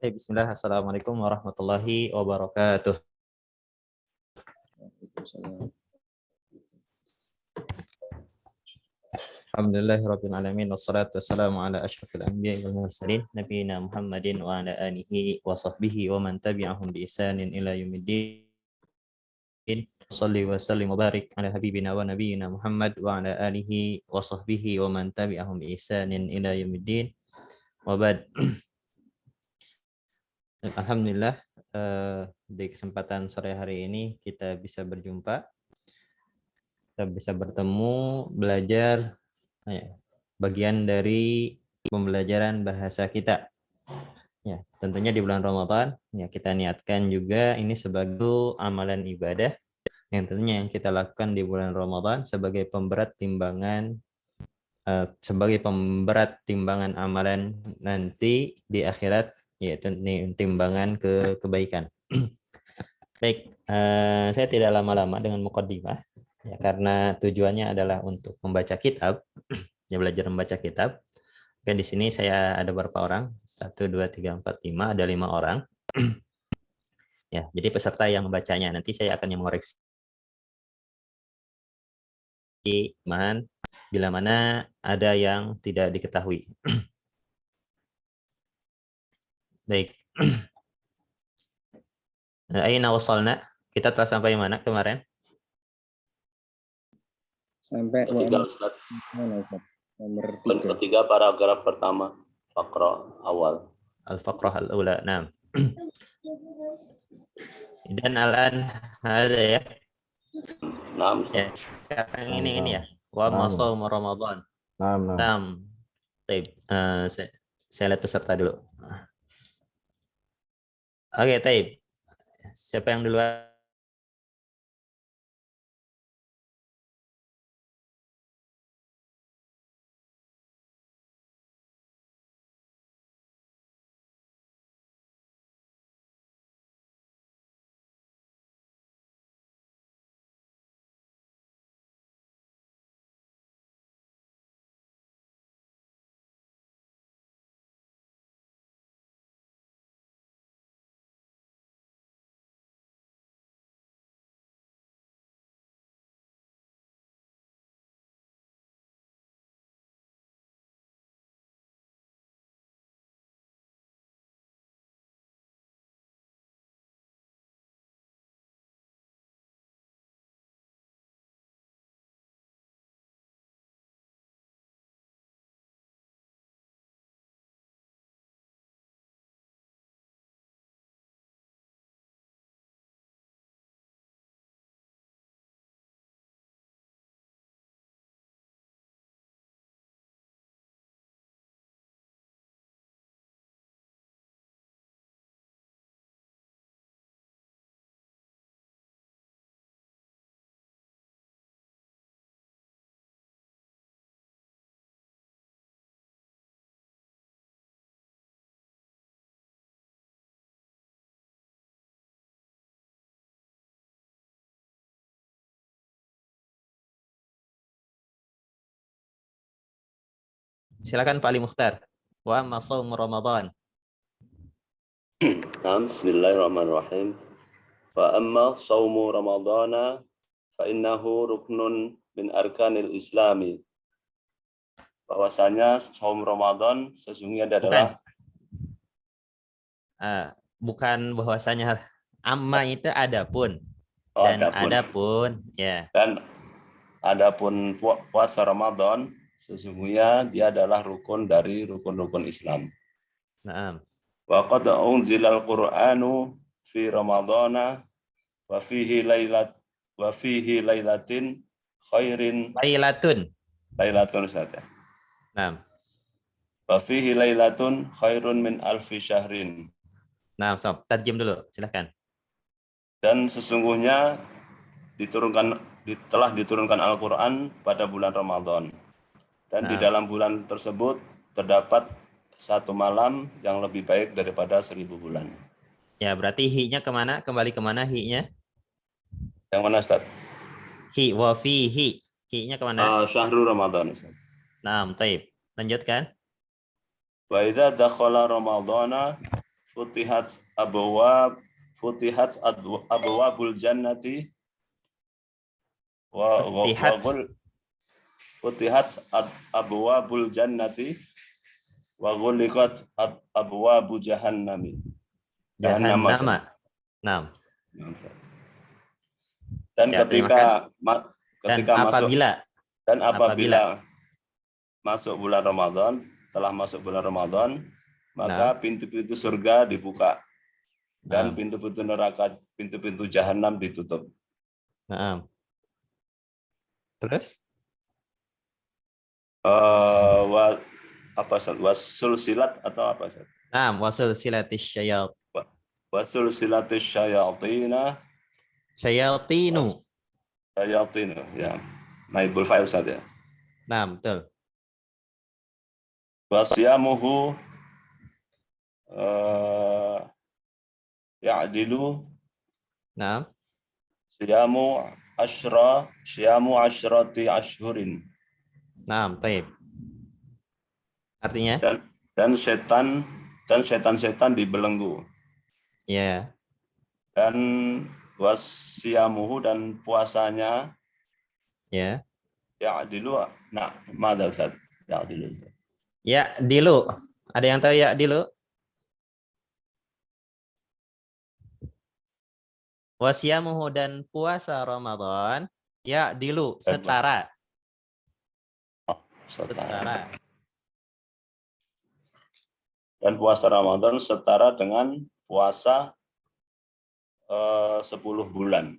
Bismillah, Assalamualaikum warahmatullahi wabarakatuh. Alhamdulillahirabbil alamin wassalatu wassalamu ala asyrofil anbiya'i wal mursalin nabiyina Muhammadin wa ala alihi wa sahbihi wa man tabi'ahum bi ihsanin ila yaumiddin. Shalli wa sallim wa barik ala habibina wa nabiyyina Muhammad wa ala alihi wa sahbihi wa man tabi'ahum bi ihsanin ila yaumiddin. Wa ba'd. Alhamdulillah, di kesempatan sore hari ini kita bisa berjumpa, kita bisa bertemu, belajar bagian dari pembelajaran bahasa kita. Ya, tentunya di bulan Ramadan, ya kita niatkan juga ini sebagai amalan ibadah yang tentunya yang kita lakukan di bulan Ramadan sebagai pemberat timbangan amalan nanti di akhirat, yaitu timbangan kebaikan. Baik, saya tidak lama-lama dengan muqaddimah, ya, karena tujuannya adalah untuk membaca kitab, ya belajar membaca kitab. Oke, di sini saya ada berapa orang? 1, 2, 3, 4, 5, ada 5 orang. Ya, jadi peserta yang membacanya, nanti saya akan yang mengoreksi bila mana ada yang tidak diketahui. Baik. Aina wasalna? Kita telah sampai mana kemarin? Sampai ketiga, Ustaz. Nomor 3. Ketiga paragraf pertama, faqra awal. Al-faqrah al-ula. Naam. Dan alan ada ya. Naam. Ya, sekarang ini ya. Wa shaum Ramadan. Naam. Baik, saya lihat peserta dulu. Oke, Taib. Siapa yang duluan? Silakan Pak Ali Mukhtar. Wa shaum Ramadan. Bismillahirrahmanirrahim. Fa amma shaumu ramadana fa innahu ruknun min arkanil islami. Bahwasanya saum Ramadan sesungguhnya adalah bukan bahwasanya amma itu adapun. Dan adapun ya. Dan adapun puasa Ramadan sesungguhnya dia adalah rukun dari rukun-rukun Islam. Naam. Wa qad unzilal Qur'anu fi Ramadana wa fihi lailatin khairin Ustaz. Naam. Wa fihi lailatun khairun min alfi syahrin. Nah, sob, tarjim dulu, silakan. Dan sesungguhnya telah diturunkan Al-Qur'an pada bulan Ramadan. Dan di dalam bulan tersebut terdapat satu malam yang lebih baik daripada 1000 bulan. Ya, berarti hi-nya kemana? Kembali kemana hi-nya? Yang mana, Ustaz? Hi, wa fihi. Hi-nya kemana? Syahrul Ramadan, Ustaz. Naam, taib. Lanjutkan. Wa idza dakhala ramadhana futihat abwabul jannati wa Futihat. futihat abwabul jannati wa ghuliqat abwabu jahannami. Jahannama. Nah. Dan Ya, ketika apabila masuk bulan Ramadan, telah masuk bulan Ramadan, maka Nah. pintu-pintu surga dibuka dan Nah. pintu-pintu neraka, pintu-pintu jahanam ditutup. Nah. Terus? Wasul silat atau apa? Nah, wasul silatis syayat. Wasul silatis syayatina. Syayatinu. Syayatinu, ya. Naibul fa'il saja. Nah, betul. Wasiyamuhu ya'dilu. Nah. Syamu asyrati ashhurin. Nah, baik. Artinya? Dan setan dibelenggu. Ya. Dan wasiyamuhu dan puasanya Ya. ya'dilu. Nah, mana Ustaz? Ya'dilu. Ya, dilu. Ada yang tahu ya dilu? Wasiyamuhu dan puasa Ramadan ya dilu setara. Setara. Dan puasa Ramadan setara dengan puasa 10 bulan.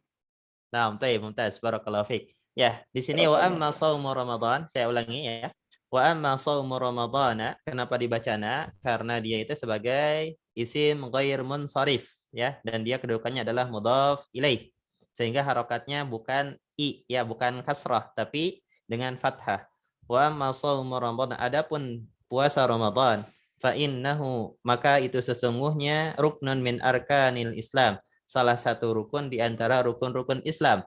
Nah, mumtaz, barakallahu fiik. Ya, di sini wa amma shaumu Ramadan, saya ulangi ya. Wa amma shaumu Ramadana, kenapa dibacana? Karena dia itu sebagai isim ghair munsharif ya, dan dia kedudukannya adalah mudhaf ilaih. Sehingga harokatnya bukan i ya, bukan kasrah tapi dengan fathah. Wa amma shaumu Ramadan, adapun puasa Ramadan, fa innahu, maka itu sesungguhnya ruknun min arkanil Islam, salah satu rukun di antara rukun-rukun Islam.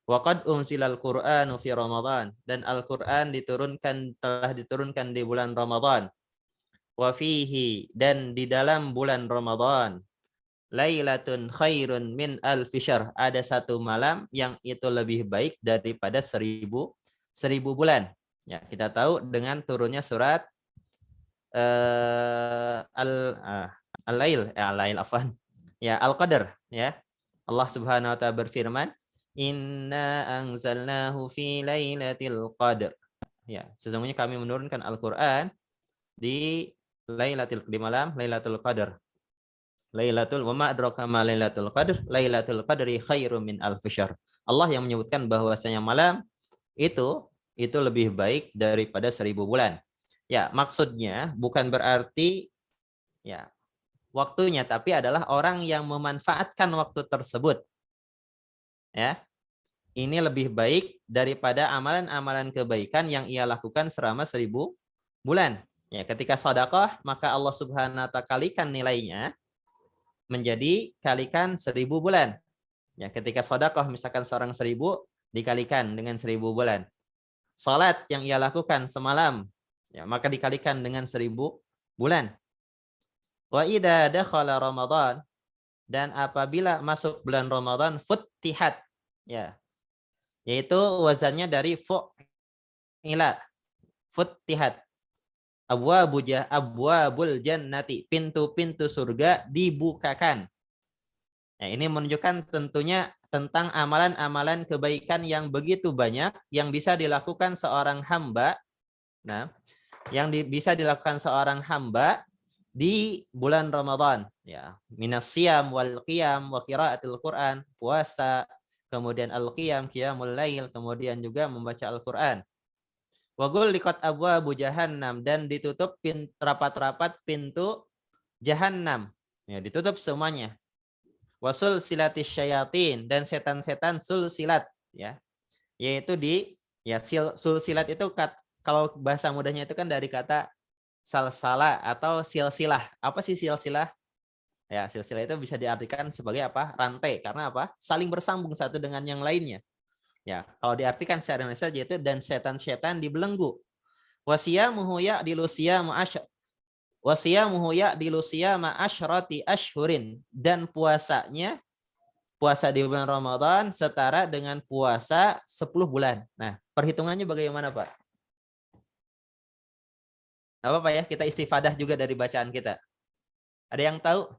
Waqad unzilal Qur'anu fi Ramadan, dan Al-Qur'an telah diturunkan di bulan Ramadan. Wa fihi, dan di dalam bulan Ramadan, lailatun khairun min alfi syahr, ada satu malam yang itu lebih baik daripada 1000 bulan. Ya, kita tahu dengan turunnya surat Al-Lail afwan. Ya, Al-Qadar ya. Allah Subhanahu wa taala berfirman, "Inna anzalnahu fi lailatul qadar." Ya, sesungguhnya kami menurunkan Al-Qur'an di malam Lailatul Qadar. Lailatul wa ma adraka ma Lailatul Qadar, Lailatul Qadri khairum min alfi syahr. Allah yang menyebutkan bahwasanya malam itu lebih baik daripada 1000 bulan. Ya, maksudnya bukan berarti ya waktunya, tapi adalah orang yang memanfaatkan waktu tersebut. Ya. Ini lebih baik daripada amalan-amalan kebaikan yang ia lakukan selama 1000 bulan. Ya, ketika sedekah, maka Allah Subhanahu wa taala kalikan nilainya menjadi kalikan 1000 bulan. Ya, ketika sedekah misalkan seorang 1000 dikalikan dengan 1000 bulan. Salat yang ia lakukan semalam, ya, maka dikalikan dengan 1000 bulan. Wa idza dakhala Ramadan, dan apabila masuk bulan Ramadan, futtihat, ya, yaitu wazannya dari fu'ila, futtihat, abwabul jannati, pintu-pintu surga dibukakan. Nah, ini menunjukkan tentunya tentang amalan-amalan kebaikan yang begitu banyak yang bisa dilakukan seorang hamba. Nah, yang bisa dilakukan seorang hamba di bulan Ramadan, ya, minas siyam wal qiyam wa qiraatil Quran, puasa, kemudian al-qiyam, qiyamul lail, kemudian juga membaca Al-Qur'an. Wa ghulliqat abwabu jahannam, dan ditutup rapat-rapat pintu jahannam. Ya, ditutup semuanya. Wasul silatis syayatin, dan setan-setan sulsilat, ya. Yaitu sulsilat itu kalau bahasa mudahnya itu kan dari kata salsalah atau silsilah. Apa sih silsilah? Ya, silsilah itu bisa diartikan sebagai apa? Rantai. Karena apa? Saling bersambung satu dengan yang lainnya. Ya, kalau diartikan secara Indonesia yaitu dan setan-setan dibelenggu. Wasiyamuhu ya'dilu siyama wasiyamuhu ya'dilu siyama asyrati ashhurin, dan puasa di bulan Ramadan setara dengan puasa 10 bulan. Nah, perhitungannya bagaimana, Pak? Apa Pak ya? Kita istifadah juga dari bacaan kita. Ada yang tahu?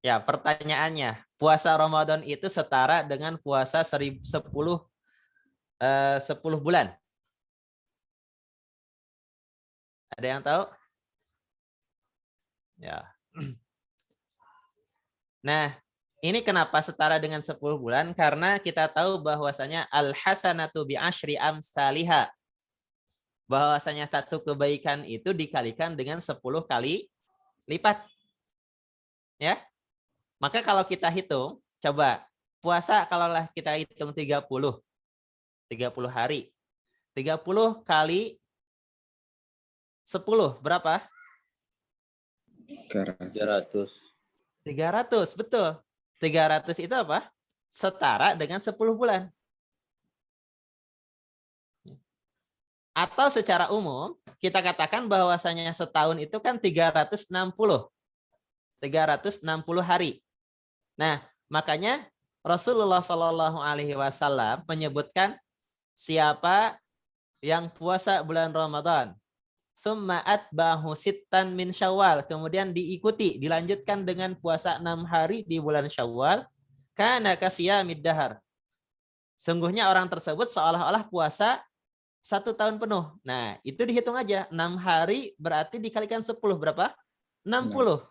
Ya, pertanyaannya, puasa Ramadan itu setara dengan puasa 10 bulan. Ada yang tahu? Ya. Nah, ini kenapa setara dengan 10 bulan? Karena kita tahu bahwasanya al-hasanatu bi asyri amsalihha. Bahwasanya satu kebaikan itu dikalikan dengan 10 kali lipat. Ya. Maka kalau kita hitung, coba puasa kalaulah kita hitung 30 hari. 30 kali 10 berapa? 300. 300, betul. 300 itu apa? Setara dengan 10 bulan. Atau secara umum, kita katakan bahwasanya setahun itu kan 360 hari. Nah, makanya Rasulullah Shallallahu Alaihi Wasallam menyebutkan siapa yang puasa bulan Ramadan, summa atbahu sittan min Syawal, kemudian dilanjutkan dengan puasa 6 hari di bulan Syawal, kana kasiyamid dahar. Sungguhnya orang tersebut seolah-olah puasa 1 tahun penuh. Nah, itu dihitung aja. 6 hari berarti dikalikan 10 berapa? 60.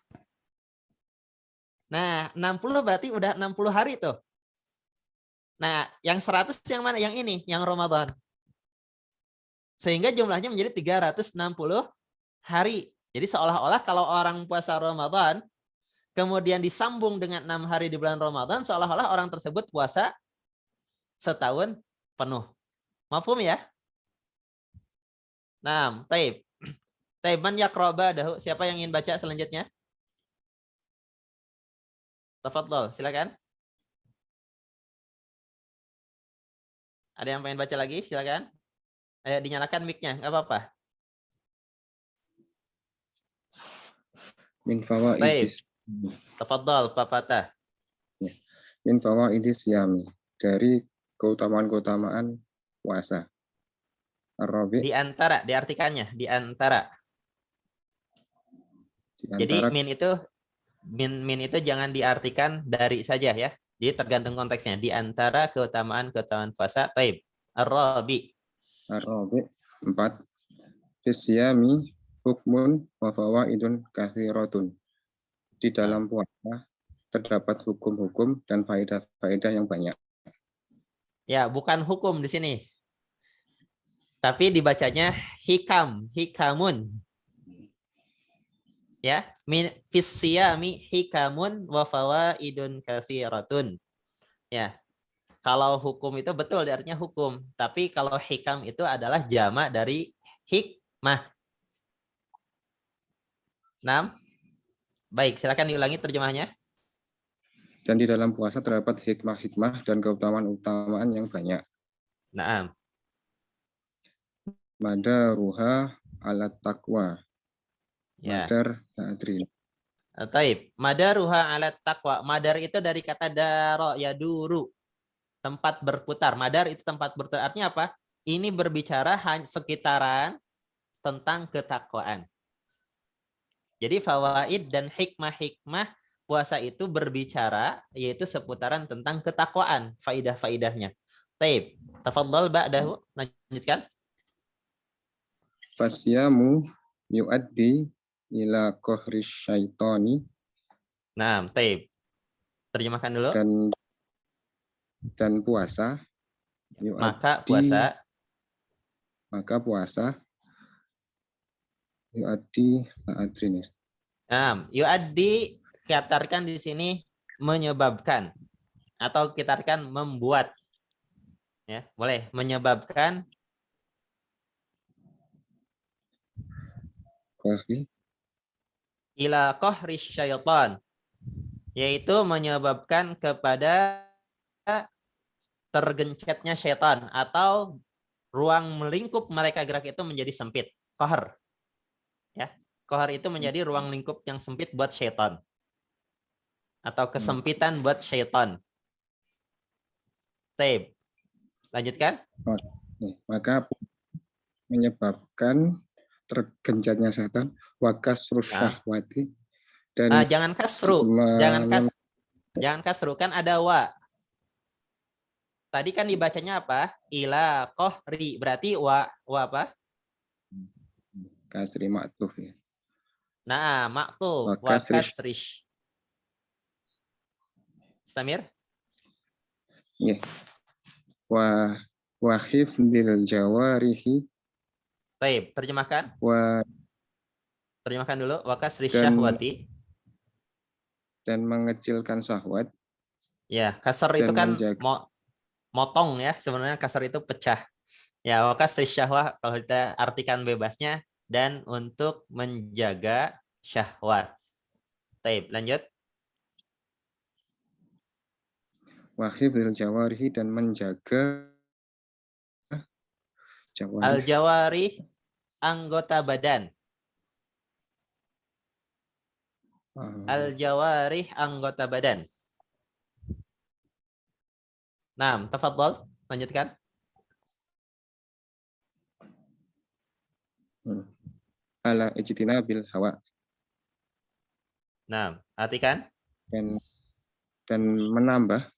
Nah, 60 berarti udah 60 hari tuh. Nah, yang 100 yang mana? Yang ini, yang Ramadan. Sehingga jumlahnya menjadi 360 hari. Jadi seolah-olah kalau orang puasa Ramadan, kemudian disambung dengan 6 hari di bulan Ramadan, seolah-olah orang tersebut puasa setahun penuh. Mafhum ya? Nah, taib. Taib man yaqra ba'dahu. Siapa yang ingin baca selanjutnya? Tafadhol, silakan. Ada yang pengen baca lagi? Silakan. Ayo dinyalakan mic-nya, enggak apa-apa. Min fawaidis. Tafadhol, Pak Fatah. Min fawaidis yami. Dari keutamaan-keutamaan puasa. Ar-Rabi. Di antara, diartikannya, di antara. Jadi min itu jangan diartikan dari saja ya. Jadi tergantung konteksnya. Di antara keutamaan-keutamaan puasa. Taib. Ar-Rabi. Ar-Rabi 4. Fisyami hukmun wa fawaidun katsiratun. Di dalam puasa terdapat hukum-hukum dan faedah-faedah yang banyak. Ya, bukan hukum di sini. Tapi dibacanya hikamun. Ya, min fisyami hikamun wa fawaidun katsiratun. Ya. Kalau hukum itu betul artinya hukum, tapi kalau hikam itu adalah jamak dari hikmah. 6. Baik, silakan diulangi terjemahnya. Dan di dalam puasa terdapat hikmah-hikmah dan keutamaan-keutamaan yang banyak. Naam. Madaruha alat taqwa. Ya. Madar adri. Taib. Madaruha alat taqwa. Madar itu dari kata daro ya duru. Tempat berputar. Madar itu tempat berputar. Artinya apa? Ini berbicara sekitaran tentang ketakwaan. Jadi fawaid dan hikmah-hikmah puasa itu berbicara yaitu seputaran tentang ketakwaan, faidah-faidahnya. Taib. Tafadhal ba'dahu. Lanjutkan. Fasyamu yu'addi ila qahris syaitani. Nah, taib. Terjemahkan dulu. Dan puasa maka puasa yu'addi adrinis. Nah, yu'addi katakan di sini menyebabkan atau katakan membuat. Ya, boleh menyebabkan ila qahris syaitan, yaitu menyebabkan kepada tergencetnya setan atau ruang melingkup mereka gerak itu menjadi sempit. Qahar. Ya. Qahar itu menjadi ruang lingkup yang sempit buat setan. Atau kesempitan buat setan. Taib. Lanjutkan. Maka menyebabkan tergencetnya setan wakas syahwati dan jangan kasru, jangan kasru, kan ada wa. Tadi kan dibacanya apa? Ila qahri, berarti wa apa? Kasri maktuf ya. Nah, maktuf wa kasrish. Samir? Ya. Wa hifdil jawarihi. Baik, terjemahkan. Terjemahkan dulu. Wa kasrish syahwati. Dan mengecilkan syahwat. Ya, kasar itu kan motong ya. Sebenarnya kasar itu pecah. Ya, wa kasrish syahwat kalau kita artikan bebasnya dan untuk menjaga syahwat. Baik, lanjut. Wa hifdil jawarihi dan menjaga Al-jawarih anggota badan. Al-jawarih anggota badan. Nah, tafadhol, lanjutkan. Ala ijtinabil hawa. Nah, artikan. Dan menambah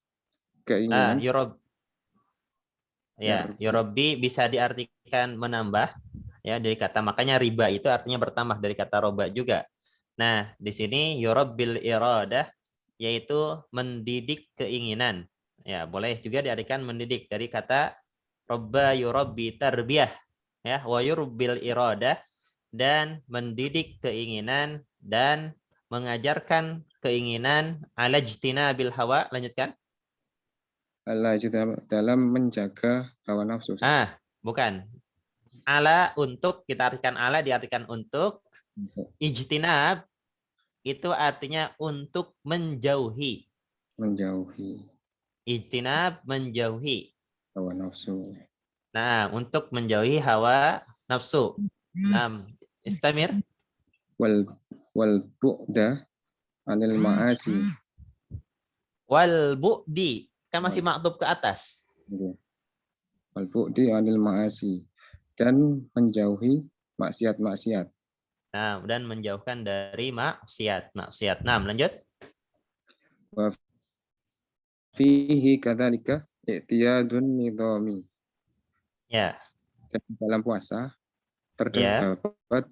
keinginan. Ya, yurabbi bisa diartikan menambah ya dari kata, makanya riba itu artinya bertambah dari kata roba juga. Nah, di sini yurabbil iradah yaitu mendidik keinginan. Ya, boleh juga diartikan mendidik dari kata robba yurabbi tarbiyah ya, wa yurabbil iradah dan mendidik keinginan dan mengajarkan keinginan ala ijtinabil hawa. Lanjutkan. Allah dalam menjaga hawa nafsu. Bukan. Ala untuk, kita artikan ala diartikan untuk. Ijtinab itu artinya untuk menjauhi. Menjauhi. Ijtinab menjauhi. Hawa nafsu. Nah, untuk menjauhi hawa nafsu. Nah, istamir. Wal bu'da anil ma'asi. Wal bu'di. Kan masih maktub ke atas. Wal bu'di anil ma'asi. Dan menjauhi maksiat-maksiat. Nah, dan menjauhkan dari maksiat. Nah, lanjut. Wa fihi kadzalika i'tiyadun nidhami. Ya. Dan dalam puasa terdapat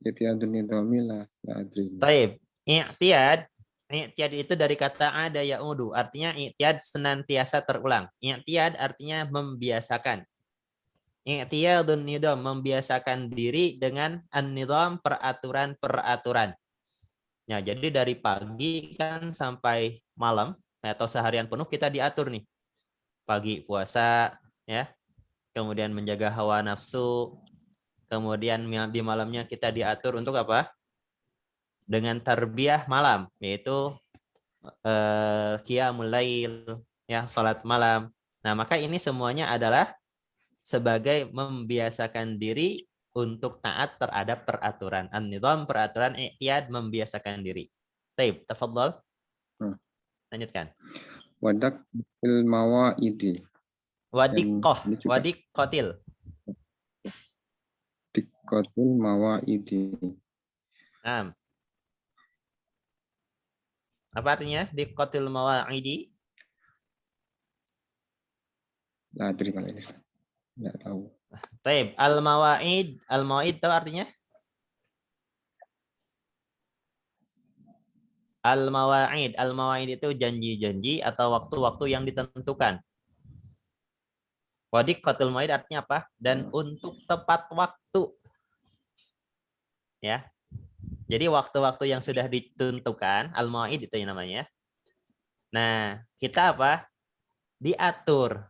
i'tiyadun nidhami la adri. Taib. I'tiyad itu dari kata ada ya'udu, artinya i'tiyad senantiasa terulang. I'tiyad artinya membiasakan. I'tiyadun nidham, membiasakan diri dengan an-nidham, peraturan-peraturan. Nah, jadi dari pagi kan sampai malam atau seharian penuh kita diatur nih. Pagi puasa ya. Kemudian menjaga hawa nafsu. Kemudian di malamnya kita diatur untuk apa? Dengan tarbiyah malam, yaitu qiyamul lail ya, salat malam. Nah, maka ini semuanya adalah sebagai membiasakan diri untuk taat terhadap peraturan. An-nizam, peraturan, i'tiyad, membiasakan diri. Taib, tafadhol. Lanjutkan. Wadak bil mawaidi. Wadiqotil. Dikotil mawaidi. Nah. Apa artinya diqotil mawaidi? Lah, terima kasih. Enggak tahu. Taib, al-mawaid itu artinya? Al-mawaid itu janji-janji atau waktu-waktu yang ditentukan. Wadiqatul mawaid artinya apa? Dan untuk tepat waktu. Ya. Jadi waktu-waktu yang sudah ditentukan, al-mawaid itu yang namanya. Nah, kita apa? Diatur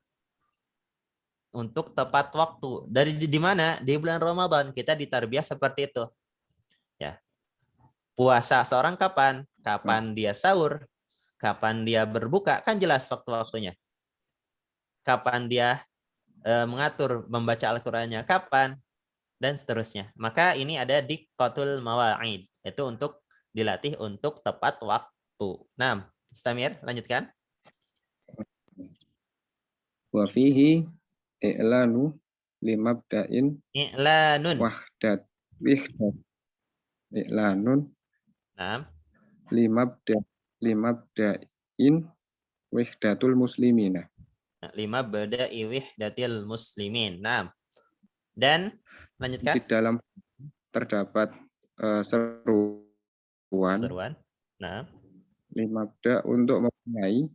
untuk tepat waktu. Dari di mana? Di bulan Ramadan kita ditarbiyah seperti itu. Ya. Puasa seorang kapan? Kapan dia sahur? Kapan dia berbuka? Kan jelas waktu-waktunya. Kapan dia mengatur membaca Al-Qur'annya? Kapan? Dan seterusnya. Maka ini ada diqqatul mawa'id. Itu untuk dilatih untuk tepat waktu. Nah, Istamir, lanjutkan. Wa fihi i'lanu limabda'in I'lanun. wahdat i'lanun Nah, limabda'in wahdatul muslimina. 5 bada wihdatil muslimin. Nah, dan lanjutkan. Di dalam terdapat seruan Nah, limabda untuk mempunyai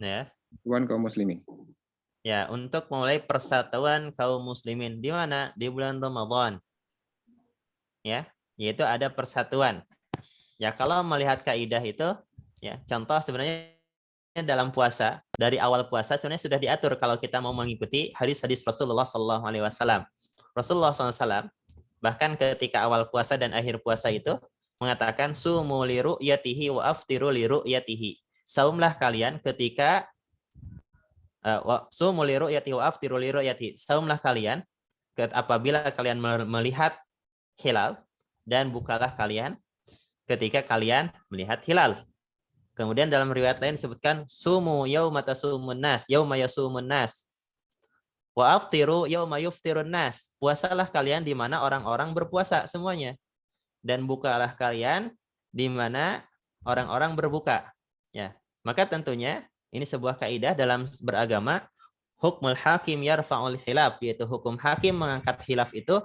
ya. seruan kaum muslimin. Ya, untuk mulai persatuan kaum muslimin di mana? Di bulan Ramadan. Ya, yaitu ada persatuan. Ya, kalau melihat kaidah itu, ya, contoh sebenarnya dalam puasa, dari awal puasa sebenarnya sudah diatur kalau kita mau mengikuti hadis-hadis Rasulullah SAW. Rasulullah SAW bahkan ketika awal puasa dan akhir puasa itu mengatakan sumu li ru'yatihi wa aftiru li ru'yatihi. Saumlah kalian ketika sumu li ru'yatihi wa aftiru li ru'yatihi. Saumlah kalian apabila kalian melihat hilal dan bukalah kalian ketika kalian melihat hilal. Kemudian dalam riwayat lain disebutkan sumu yauma tasumun nas, yauma yasumun nas. Wa aftiru yauma yuftirun nas. Puasalah kalian di mana orang-orang berpuasa semuanya. Dan bukalah kalian di mana orang-orang berbuka. Ya. Maka tentunya ini sebuah kaidah dalam beragama, hukmul hakim yarfa'ul khilaf, yaitu hukum hakim mengangkat khilaf itu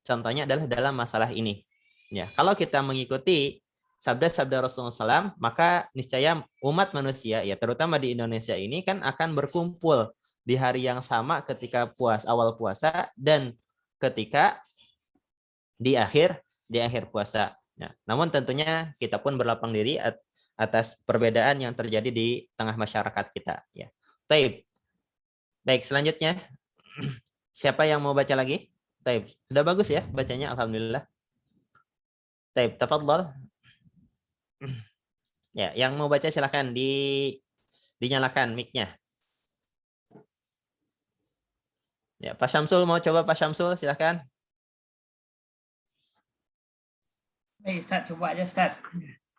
contohnya adalah dalam masalah ini. Ya, kalau kita mengikuti sabda-sabda Rasulullah SAW, maka niscaya umat manusia, ya terutama di Indonesia ini kan akan berkumpul di hari yang sama ketika awal puasa dan ketika di akhir puasa. Nah, namun tentunya kita pun berlapang diri atas perbedaan yang terjadi di tengah masyarakat kita. Ya, baik selanjutnya siapa yang mau baca lagi? Sudah bagus ya bacanya, alhamdulillah. Tafadhol. Ya, yang mau baca silakan dinyalakan mic-nya. Ya, Pak Syamsul mau coba, Pak Syamsul silakan. Baik, Ustaz, coba aja, Ustaz.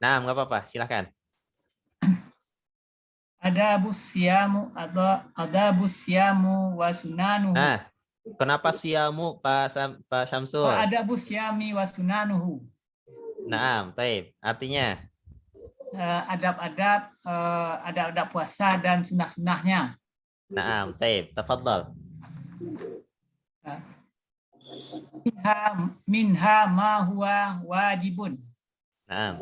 Nah, nggak apa-apa, silakan. Ada busyamu atau ada busyamu wa sunanuhu. Nah, kenapa siamu Pak Syamsul? Ada busyami wa sunanuhu. Nah, artinya adab-adab puasa dan sunah-sunahnya. Nah, tafadhal. Minha ma huwa wajibun. Nah.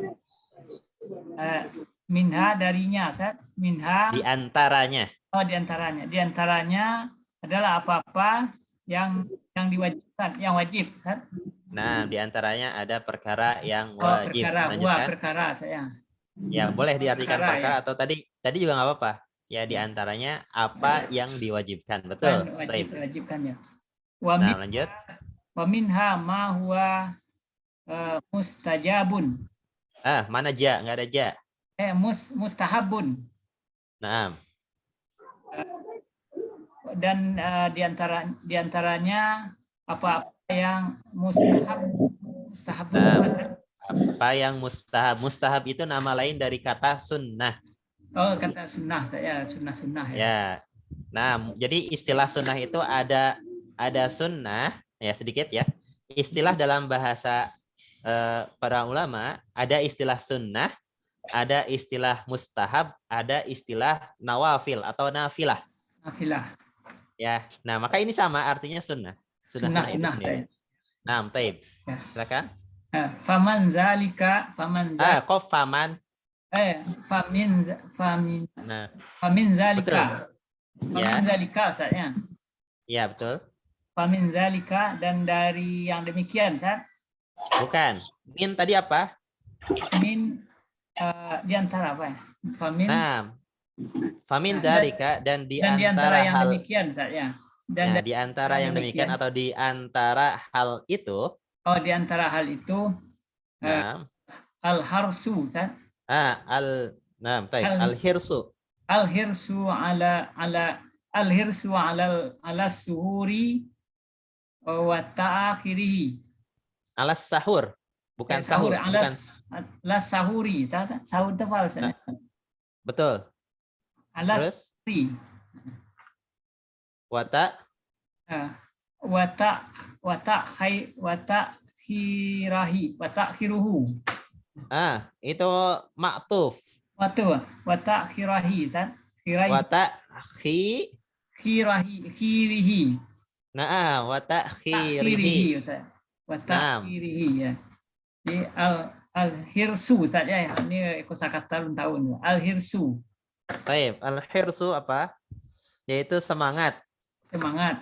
Minha darinya, Ustaz. Minha di antaranya. Oh, di antaranya. Di antaranya adalah apa-apa yang diwajibkan, yang wajib, Ustaz. Nah, di antaranya ada perkara yang wajib. Perkara saya. Ya, boleh diartikan perkara ya. atau tadi juga nggak apa-apa. Ya, di antaranya apa yang diwajibkan. Betul. Diwajibkan ya. Nah, lanjut. Wa minha ma huwa mustajabun. Mana ja? Nggak ada ja. Mustahabun. Nah. Dan di antaranya apa yang mustahab. Apa yang mustahab? Mustahab itu nama lain dari kata sunnah. Oh, kata sunnah saya, sunnah ya. Ya. Nah, jadi istilah sunnah itu ada sunnah ya, sedikit ya. Istilah dalam bahasa para ulama ada istilah sunnah, ada istilah mustahab, ada istilah nawafil atau nafilah. Nafilah. Ya. Nah, maka ini sama artinya sunnah. Sunnah itu sendiri. Nah, taib. Ya. Silakan. Faman zalika, faman zalika. Famin zalika, Ustaz ya. Iya, betul. Famin zalika, dan dari yang demikian, Ustaz. Bukan. Min tadi apa? Min di antara apa ya? Famin zalika dan di antara yang hal demikian, Ustaz ya. Dan di antara yang demikian atau di antara hal itu. Oh, di antara hal itu. Al-harsu, Ustaz. Nah, taib. Al- Al-hirsu. Al-hirsu al-hirsu ala suhuri wa ta'akhirihi. Alas sahur. Bukan Sahur sahur. Bukan. ala sahuri. Sahur itu apa? Nah, betul. Ala Terus sahuri. wata. Watakhiruhu. Itu maktuf. Watak khirahi kan? Khirahi Wata khirihi. wata Khirihi. Watak Naam. khirihi ya. Di al hirsu tadi ya. Ini kosakata tahun. Al hirsu. Taib. Al-hirsu apa? Yaitu semangat. Semangat.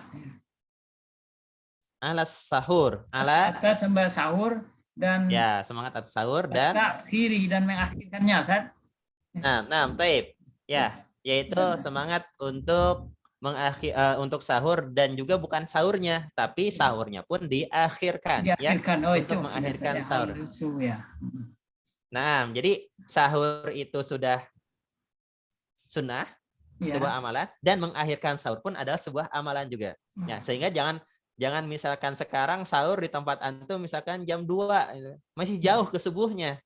Alas sahur. Atas sembah sahur dan Ya, semangat atas sahur dan watak khirihi dan mengakhirkannya Ustaz. taib. Ya, yaitu semangat untuk untuk sahur dan juga bukan sahurnya, tapi sahurnya pun diakhirkan, Diakhirkan. ya, Oh, untuk itu mengakhirkan maksudnya, sahur. al-hirsu ya. Nah, jadi sahur itu sudah sunnah, Ya. sebuah amalan, dan mengakhirkan sahur pun adalah sebuah amalan juga. Ya, sehingga jangan misalkan sekarang sahur di tempat antum misalkan jam 2, gitu. Masih jauh ke subuhnya.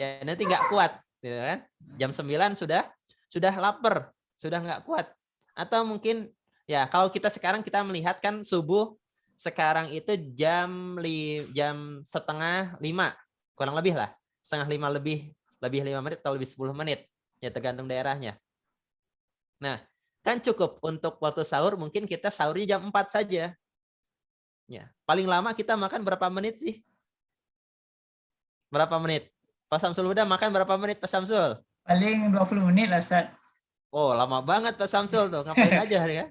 Ya, nanti nggak kuat, gitu kan? Jam 9 sudah lapar, sudah nggak kuat. Atau mungkin ya kalau kita sekarang kita melihat kan subuh sekarang itu jam 4:30, kurang lebih lah, 4:30 lebih 5 menit atau lebih 10 menit, ya tergantung daerahnya. Nah, kan cukup untuk waktu sahur, mungkin kita sahurnya jam 4 saja. Ya, paling lama kita makan berapa menit sih? Berapa menit? Pak Samsul udah makan berapa menit Pak Samsul? Paling 20 menit lah Ustaz. Oh, lama banget Pak Samsul tuh. Ngapain aja ya?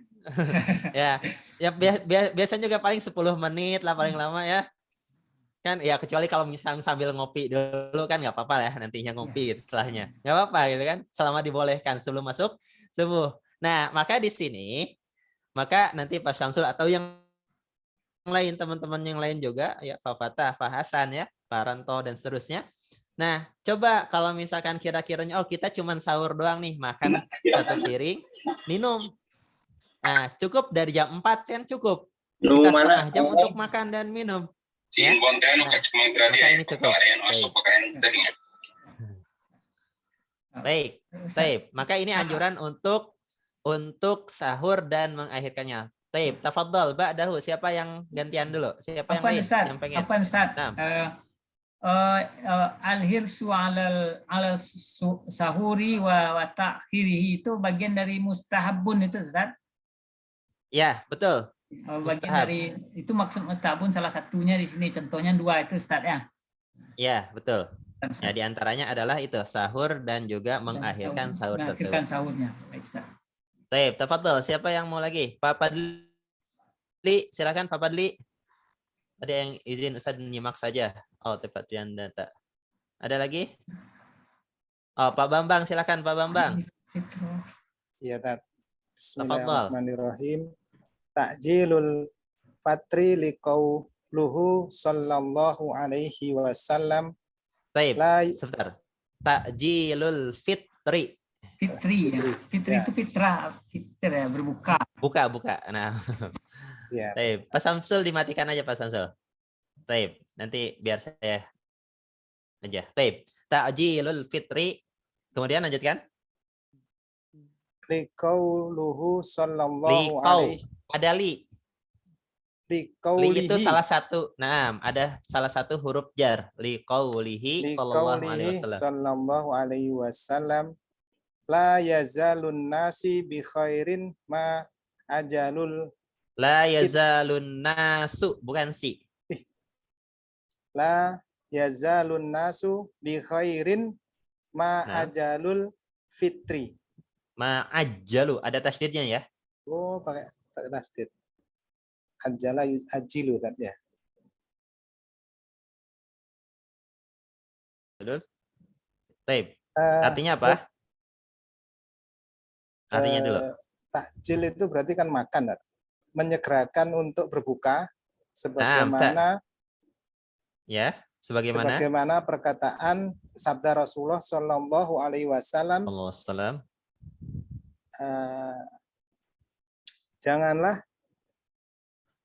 ya biasanya juga paling 10 menit lah paling lama ya. Kan ya kecuali kalau misalnya sambil ngopi dulu kan nggak apa-apa ya, nantinya ngopi gitu setelahnya. Nggak apa-apa gitu kan, selama dibolehkan sebelum masuk subuh. Nah, maka di sini nanti Pak Samsul atau yang lain, teman-teman yang lain juga ya, Pak Fatah, Pak Hasan ya, Pak Ranto dan seterusnya. Nah, coba kalau misalkan kira-kiranya kita cuma sahur doang nih, makan 1 piring, minum. Nah, cukup dari jam 4 kan cukup. Kita setengah jam untuk makan dan minum. Ya? Nah, maka ini cukup. Baik. Maka ini anjuran untuk sahur dan mengakhirkannya. Baik, tafadhol, ba'dahu. Siapa yang gantian dulu? Siapa yang lain yang pengen? Apa Ustaz? Nah. Al-hirsu ala sahuri wa ta'khirihi itu bagian dari mustahabun itu Ustaz? Ya, betul. Bagian dari itu maksud mustahabun salah satunya di sini, contohnya 2 itu Ustaz ya. Ya, betul. Ya, di antaranya adalah itu sahur dan juga mengakhirkan sahur tersebut. Mengakhirkan sahurnya. Baik, Ustaz. Baik, tafadhol. Siapa yang mau lagi? Pak Padli, silakan Pak Padli. Ada yang izin Ustaz menyimak saja. Oh, tepat data. Ada lagi? Oh, Pak Bambang, silakan Pak Bambang. Iya, Tat. Tafadhol. Bismillahirrahmanirrahim. Ta'jilul fatri liqauluhu sallallahu alaihi wasallam. Baik, sebentar. Ta'jilul fitri. Fitri ya. Fitri itu fitr ya, berbuka. Buka. Nah. Ya. Baik, Pak Samsul dimatikan aja Pak Samsul. Baik, nanti biar saya aja. Baik. Ta'jilul fitri. Kemudian lanjutkan. Liqauluhu sallallahu alaihi. Ada li. Li itu salah satu. Nah, ada salah satu huruf jar. Liqaulihi sallallahu alaihi wasallam. La yazalun nasi bi khairin ma ajalul. La yazalun nasu, bukan si. La yazalun nasu bi khairin ma ajalul fitri. Ma ajalu, ada tasdidnya ya? Oh, pakai tasdid. Ajala ajilu kan ya. Betul. Baik. Artinya apa? Artinya dulu. Takjil itu berarti kan makan, kan? Menyegerakan untuk berbuka sebagaimana Sebagaimana sebagaimana perkataan sabda Rasulullah Shallallahu Alaihi Wasallam, Allah Wasallam. Janganlah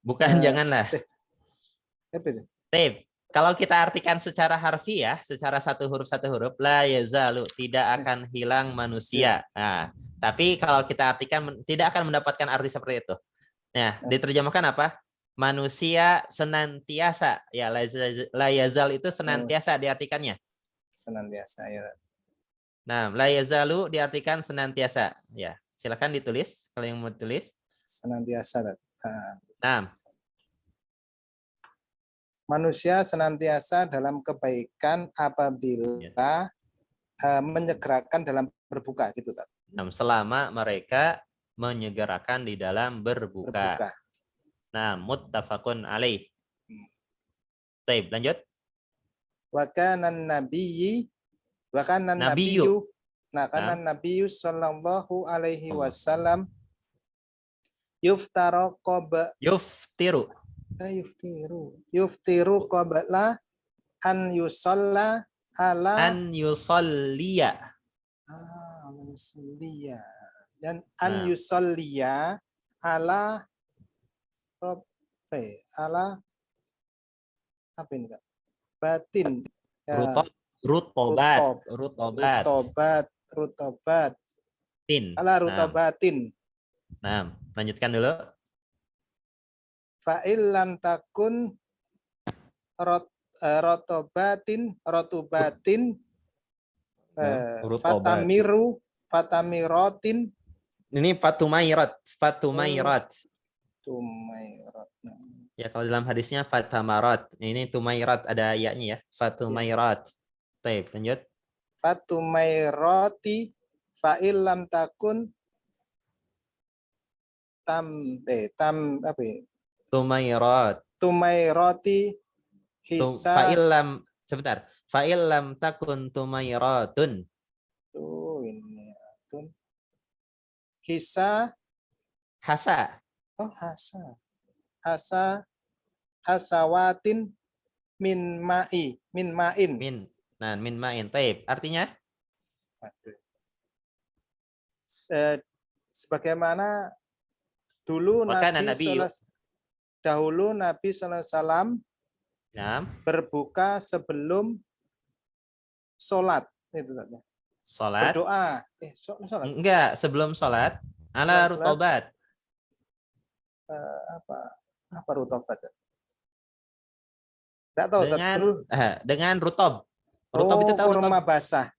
Bukan janganlah. apa itu? Tip. Kalau kita artikan secara harfiah, secara satu huruf, la yazalu, tidak akan hilang manusia. Nah, tapi kalau kita artikan tidak akan mendapatkan arti seperti itu. Nah, diterjemahkan apa? Manusia senantiasa. Ya, la yazal itu senantiasa diartikannya. Senantiasa ya. Nah, la yazalu diartikan senantiasa. Ya, silakan ditulis kalau yang mau tulis. Senantiasa. Nah, Manusia senantiasa dalam kebaikan apabila menyegerakan dalam berbuka gitu, Tat. selama mereka menyegerakan di dalam berbuka. Nah, muttafaqun alaih. Baik, lanjut. Wa kana nabiyyu sallallahu alaihi wasallam yuftiru qabla an yusalla ala yusalliya. Dan an yusalliya ala apa ini, Kak? Batin. Rutobat. Tin. Ala rutobatin. Nah, lanjutkan dulu. Fa'il lam takun rotubatin fatamirotin. Ini fatumairat. Tumairat. Ya, kalau dalam hadisnya fatamarat. Ini tumairat, ada ayatnya ya. Fatumairat. Baik, lanjut. Fatumairati fa'il lam takun apa ya? Tumairati hisa. Fa'il lam takun tumairatun. Ini hisa. Hasa. Hasawatin min ma'in. Min ma'in. Taib. Artinya? Sebagaimana dulu Nabi SAW berbuka sebelum sholat. Itu tadi. Sholat? Berdoa. Sholat. Enggak, sebelum sholat. Ala rutobat. Apa rutobat? Tidak tahu. Dengan rutob. Rutob itu tahu kurma basah.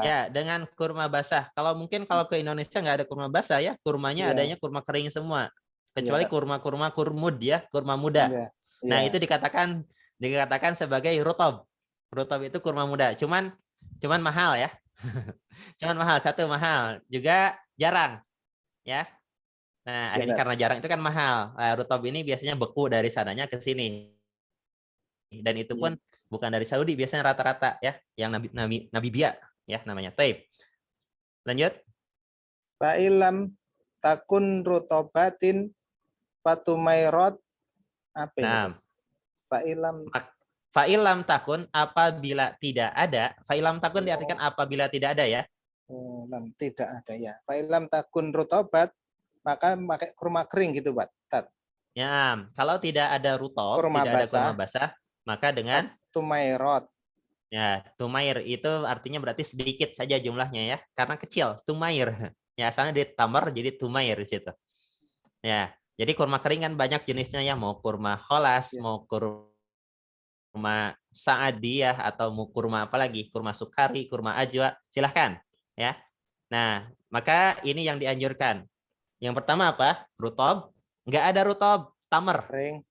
Ya, dengan kurma basah. Kalau ke Indonesia nggak ada kurma basah ya, kurmanya adanya kurma kering semua. Kecuali kurma kurmud ya, kurma muda. Nah, itu dikatakan sebagai rutob. Rutob itu kurma muda. Cuman mahal ya. Cuman mahal, satu mahal, juga jarang. Ya. Nah, akhirnya karena jarang itu kan mahal. Rutob ini biasanya beku dari sananya ke sini. Dan itu pun bukan dari Saudi, biasanya rata-rata ya, yang Namibia ya namanya. Taib. Lanjut. Fa'ilam takun rutobatin fatumairat apa ini? Nah, fa'ilam takun apabila tidak ada. Fa'ilam takun diartikan apabila tidak ada ya. Tidak ada ya. Fa'ilam takun rutobat maka pakai kurma kering gitu, Pak. Ya, kalau tidak ada rutob, tidak ada kurma basah, maka dengan tumairat. Ya, tumair itu artinya berarti sedikit saja jumlahnya ya, karena kecil, tumair. Ya, asalnya di tamar jadi tumair di situ. Ya, jadi kurma kering kan banyak jenisnya ya, mau kurma kholas, mau kurma sa'adiyah atau mau kurma apa lagi, kurma sukari, kurma ajwa, silahkan ya. Nah, maka ini yang dianjurkan. Yang pertama apa? Rutob. Enggak ada rutob, tamar. Kering.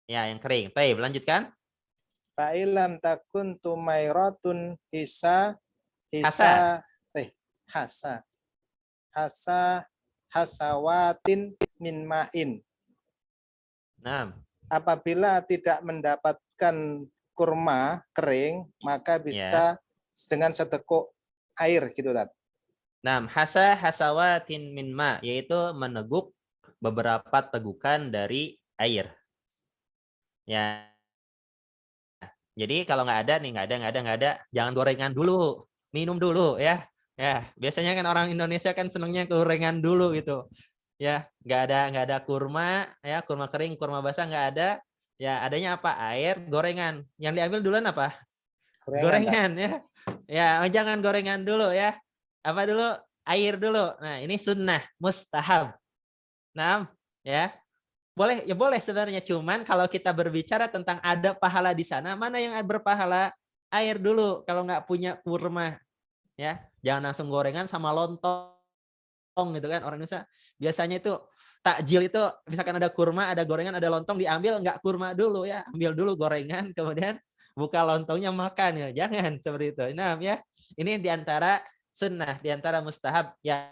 Ya, yang kering. Baik, lanjutkan. Fa'ilam takun tumairatun hasawatin min ma'in. Nah, apabila tidak mendapatkan kurma kering, maka bisa dengan seteguk air gitu, Tat. Nah, hasawatin min ma, yaitu meneguk beberapa tegukan dari air. Ya. Jadi kalau nggak ada nih, nggak ada, jangan gorengan dulu, minum dulu ya. Ya, biasanya kan orang Indonesia kan senangnya gorengan dulu gitu. Ya, nggak ada kurma, ya kurma kering, kurma basah nggak ada. Ya, adanya apa? Air, gorengan. Yang diambil duluan apa? Gorengan ya. Ya, jangan gorengan dulu ya. Apa dulu? Air dulu. Nah, ini sunnah, mustahab. Nah, ya. Boleh, ya boleh sebenarnya. Cuman kalau kita berbicara tentang ada pahala di sana, mana yang berpahala? Air dulu kalau nggak punya kurma. Ya, jangan langsung gorengan sama lontong gitu kan. Orang Indonesia biasanya itu takjil itu misalkan ada kurma, ada gorengan, ada lontong, diambil nggak kurma dulu ya. Ambil dulu gorengan, kemudian buka lontongnya makan ya. Jangan seperti itu. Nah, ya. Ini diantara sunnah, diantara mustahab ya.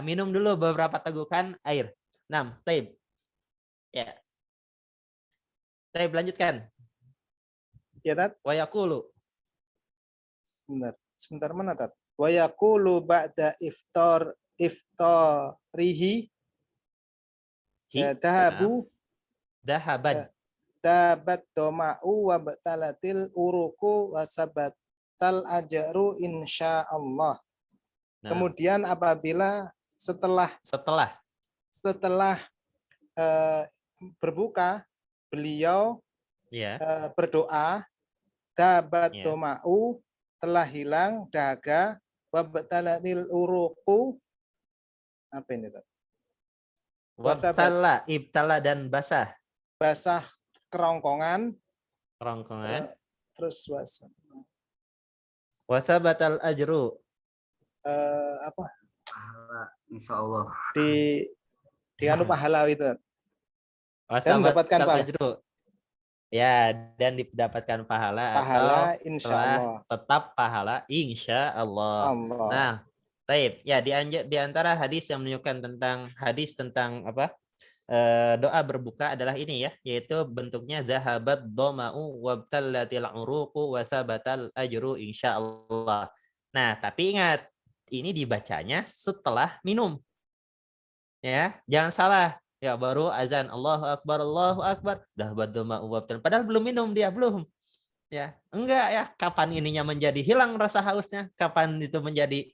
Minum dulu beberapa tegukan air. 6. Taib. Ya. Saya lanjutkan. Ya, Tat. Wa yaqulu. Sebentar mana, Tat? Wa yaqulu ba'da iftarihi dahabu Dahaban. tabat doma'u wa batalatil uruku wa sabatal ajru insyaallah. Nah, Kemudian apabila setelah berbuka, beliau ya. berdoa, dabat Ya. doma'u, telah hilang dahaga, wabtalatil uruku, apa ini? Wabtala, ibtala dan basah. Basah kerongkongan, terus basah. Wasabatal ajru. Apa? Insya Allah. Di anu pahala itu. Wasabatal mendapatkan pahala. ajru. Ya, dan didapatkan pahala Pahala atau insya setelah Allah. tetap pahala insya Allah. Allah. Nah, taib. Ya, di antara hadis yang menunjukkan tentang apa? Doa berbuka adalah ini ya, yaitu bentuknya zahabat doma'u wabtallatil uruqu wasabatal ajru insyaallah. Nah, tapi ingat, ini dibacanya setelah minum. Ya, jangan salah. Ya, baru azan Allahu Akbar, zahabat doma'u wabtal. Padahal belum minum dia, belum. Ya, enggak ya, kapan ininya menjadi hilang rasa hausnya? Kapan itu menjadi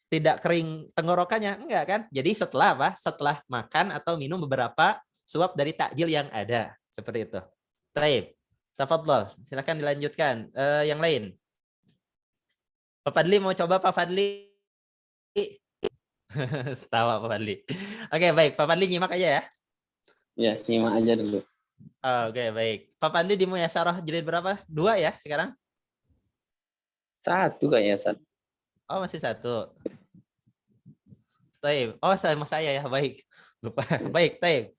tidak kering tenggorokannya? Enggak kan? Jadi setelah apa? Setelah makan atau minum beberapa suap dari takjil yang ada. Seperti itu. Baik. Tafadhol, silakan dilanjutkan. Yang lain. Pak Fadli mau coba, Pak Fadli? Setawa Pak Fadli. Oke, baik. Pak Fadli nyimak aja ya. Ya, nyimak aja dulu. Oke, baik. Pak Fadli di Muyasaroh jilid berapa? 2 ya sekarang? 1 kayaknya, Ustaz. Oh, masih 1. Taib. Oh, sama saya ya. Baik. Lupa. Baik, Taib.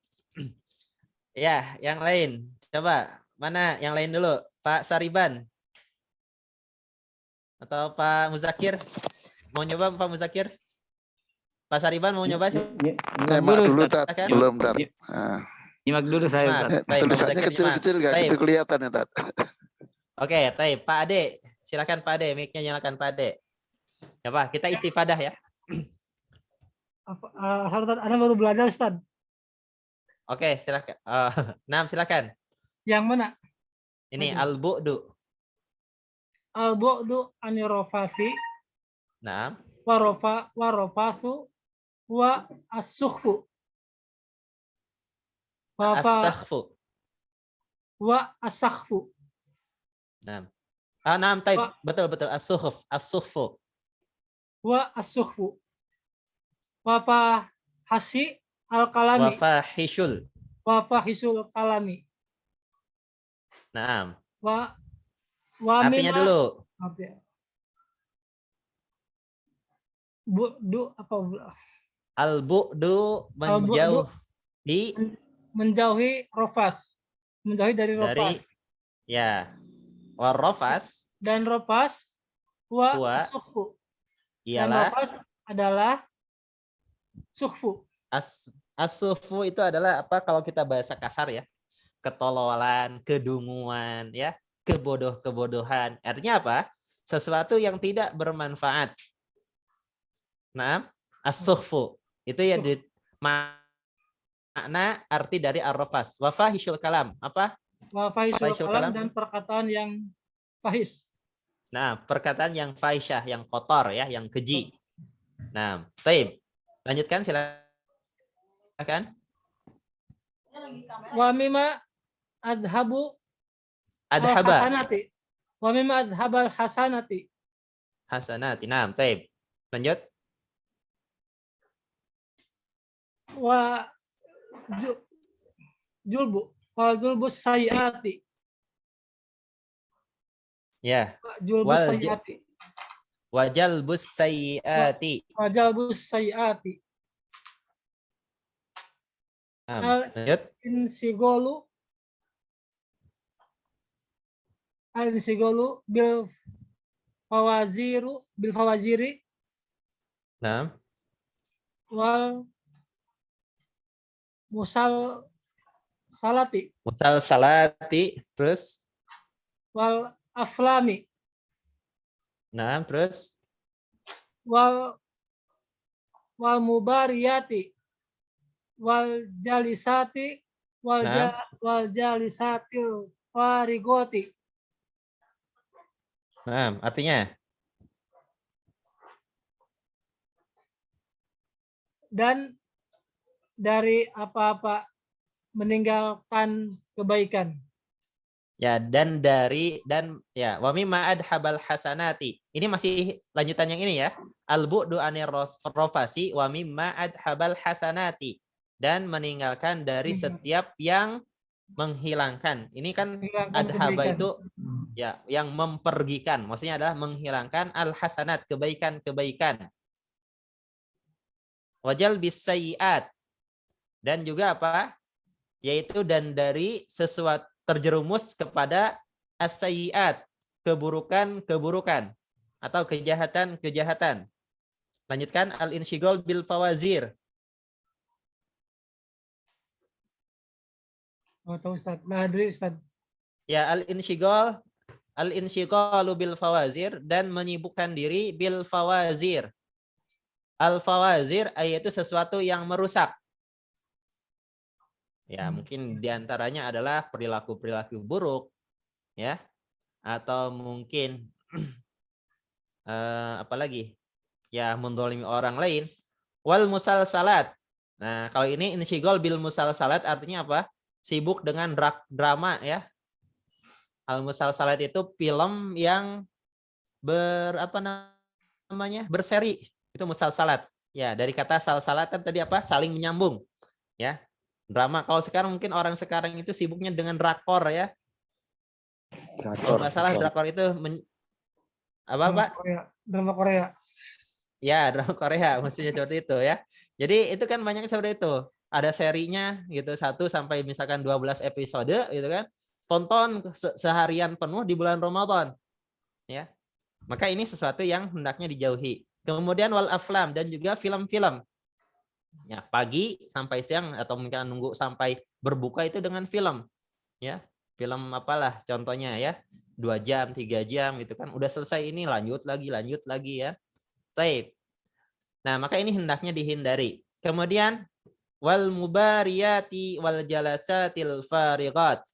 Ya, yang lain. Coba. Mana yang lain dulu? Pak Sariban. Atau Pak Muzakir? Mau nyoba Pak Muzakir? Pak Sariban mau nyoba sih? Nyimak dulu, Tat. Silakan. Belum, Tat. Nyimak dulu saya, Nyimak. Ustaz. Taib, Pak Tulisannya Muzakir nyimak. kecil-kecil nggak Taib. gitu kelihatan ya, Tat. Oke, Taib. Pak Ade. Silakan Pak Ade. Mic-nya nyalakan Pak Ade. Ya Pak, kita istifadah ya. Anda baru belajar, Ustaz. Oke, silakan. Nam, silakan. Yang mana? Ini al-bu'du. Al-bu'du anirofasi Nam. warofasu wa as-sukhfu. As-sakhfu. Wa as-sakhfu. Nam. Nam, Taib. Betul. As-sukhf. As-sukhfu. Wa as-sukhfu. Wa fahasi al-kalami. Wafahishul. Wa fahisul kalami. Nam. Wa Artinya mimma- dulu. Apa ya? Bu'du apa? Al-bu'du menjauhi Menjauhi rofas. Menjauhi dari rofas. dari ya. Warrofas Dan rofas wa Wa sukhfu. Dan ialah rofas adalah sukhfu. as-sufu itu adalah apa kalau kita bahasa kasar ya? Ketololan, kedunguan ya, kebodohan. Artinya apa? Sesuatu yang tidak bermanfaat. Nah, as-sufu itu ya di makna arti dari ar-rofas. Wafahishul kalam. Apa? wa faisul Faisyul kalam kalam. dan perkataan yang fahis. Nah, perkataan yang faisyah, yang kotor ya, yang keji. Nah, baik. Lanjutkan silakan. Wa mimma adhabu Adhaba. al-hasanati. Wa mimma adhabal hasanati. Hasanati. Nah, baik. Lanjut. Wa julbu. Wal julbus sayyati. Ya. Julbus Wal sayyati. wajal bus sayyiati. Wa jalbus sayyati. Nah, lanjut. Insigolu al-insigolu bil fawaziri Nah, wal musal salati musal salati, terus. wal aflami Nah, terus. wal mubariyati wal jalisati Nah. wal jalisatil farigoti. Nah, artinya. Dan dari apa-apa meninggalkan kebaikan. Ya, dan ya, wa mimma adhabal hasanati. Ini masih lanjutan yang ini ya. Al-bu'du anir rofasi wa mimma adhabal hasanati. Dan meninggalkan dari setiap yang menghilangkan. Ini kan Menghilangkan adhaba kebaikan. itu ya yang mempergikan. Maksudnya adalah menghilangkan al-hasanat, kebaikan-kebaikan. Wajal bisayyiat. Dan juga apa? Yaitu dan dari sesuatu terjerumus kepada as-sayyiat, keburukan-keburukan atau kejahatan-kejahatan. Lanjutkan al-insyigol bil fawazir. Oh, tahu Ustaz. Nah, Adri Ustaz. Ya, al-insyigol bil fawazir dan menyibukkan diri bil fawazir. Al-fawazir yaitu sesuatu yang merusak. Ya, mungkin diantaranya adalah perilaku-perilaku buruk, ya, atau mungkin apalagi, ya, mendolimi orang lain. Wal musalsalat. Nah, kalau ini insyigol bil musalsalat artinya apa? Sibuk dengan drama, ya. Al musalsalat itu film yang berseri. Itu musalsalat. Ya, dari kata salsalat kan tadi apa? Saling menyambung, ya. Drama. Kalau sekarang mungkin orang sekarang itu sibuknya dengan drakor ya. Kalau nggak salah drakor itu apa Pak? Drama Korea. Ya, drama Korea maksudnya seperti itu ya. Jadi itu kan banyak seperti itu. Ada serinya gitu 1 sampai misalkan 12 episode gitu kan. Tonton seharian penuh di bulan Ramadan. Ya. Maka ini sesuatu yang hendaknya dijauhi. Kemudian wal aflam dan juga film-film. Ya, pagi sampai siang atau mungkin nunggu sampai berbuka itu dengan film. Ya, film apalah contohnya ya. 2 jam, 3 jam gitu kan. Udah selesai ini lanjut lagi ya. Baik. Nah, maka ini hendaknya dihindari. Kemudian wal mubariyati wal jalasatil fariqat.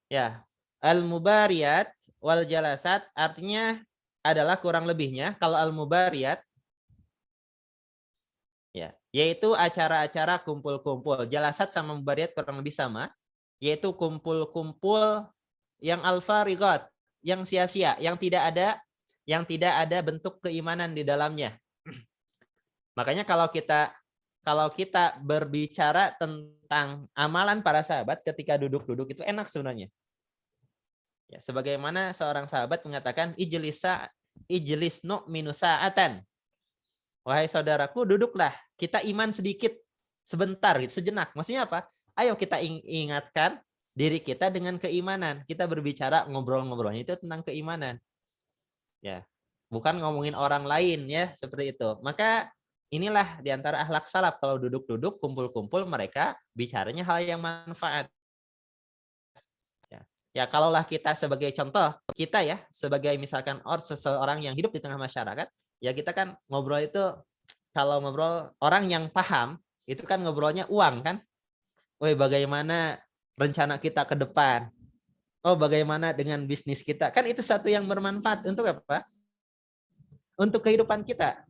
Ya, al mubariyat wal jalasat artinya adalah kurang lebihnya kalau al mubariyat ya, yaitu acara-acara kumpul-kumpul. Jalasat sama mubariyat kurang lebih sama, yaitu kumpul-kumpul yang al-fariqat, yang sia-sia, yang tidak ada bentuk keimanan di dalamnya. Makanya kalau kita berbicara tentang amalan para sahabat ketika duduk-duduk itu enak sebenarnya. Ya, sebagaimana seorang sahabat mengatakan ijlis no minusa'atan. Wahai saudaraku, duduklah, kita iman sedikit, sebentar, sejenak. Maksudnya apa? Ayo kita ingatkan diri kita dengan keimanan. Kita berbicara, ngobrol-ngobrolnya itu tentang keimanan. Ya, bukan ngomongin orang lain ya, seperti itu. Maka inilah diantara akhlak salaf. Kalau duduk-duduk, kumpul-kumpul, mereka bicaranya hal yang manfaat. Ya, kalaulah kita sebagai contoh, kita ya, sebagai misalkan seseorang yang hidup di tengah masyarakat, ya kita kan ngobrol itu, kalau ngobrol orang yang paham, itu kan ngobrolnya uang kan. Woi, bagaimana rencana kita ke depan? Oh, bagaimana dengan bisnis kita? Kan itu satu yang bermanfaat untuk apa? Untuk kehidupan kita.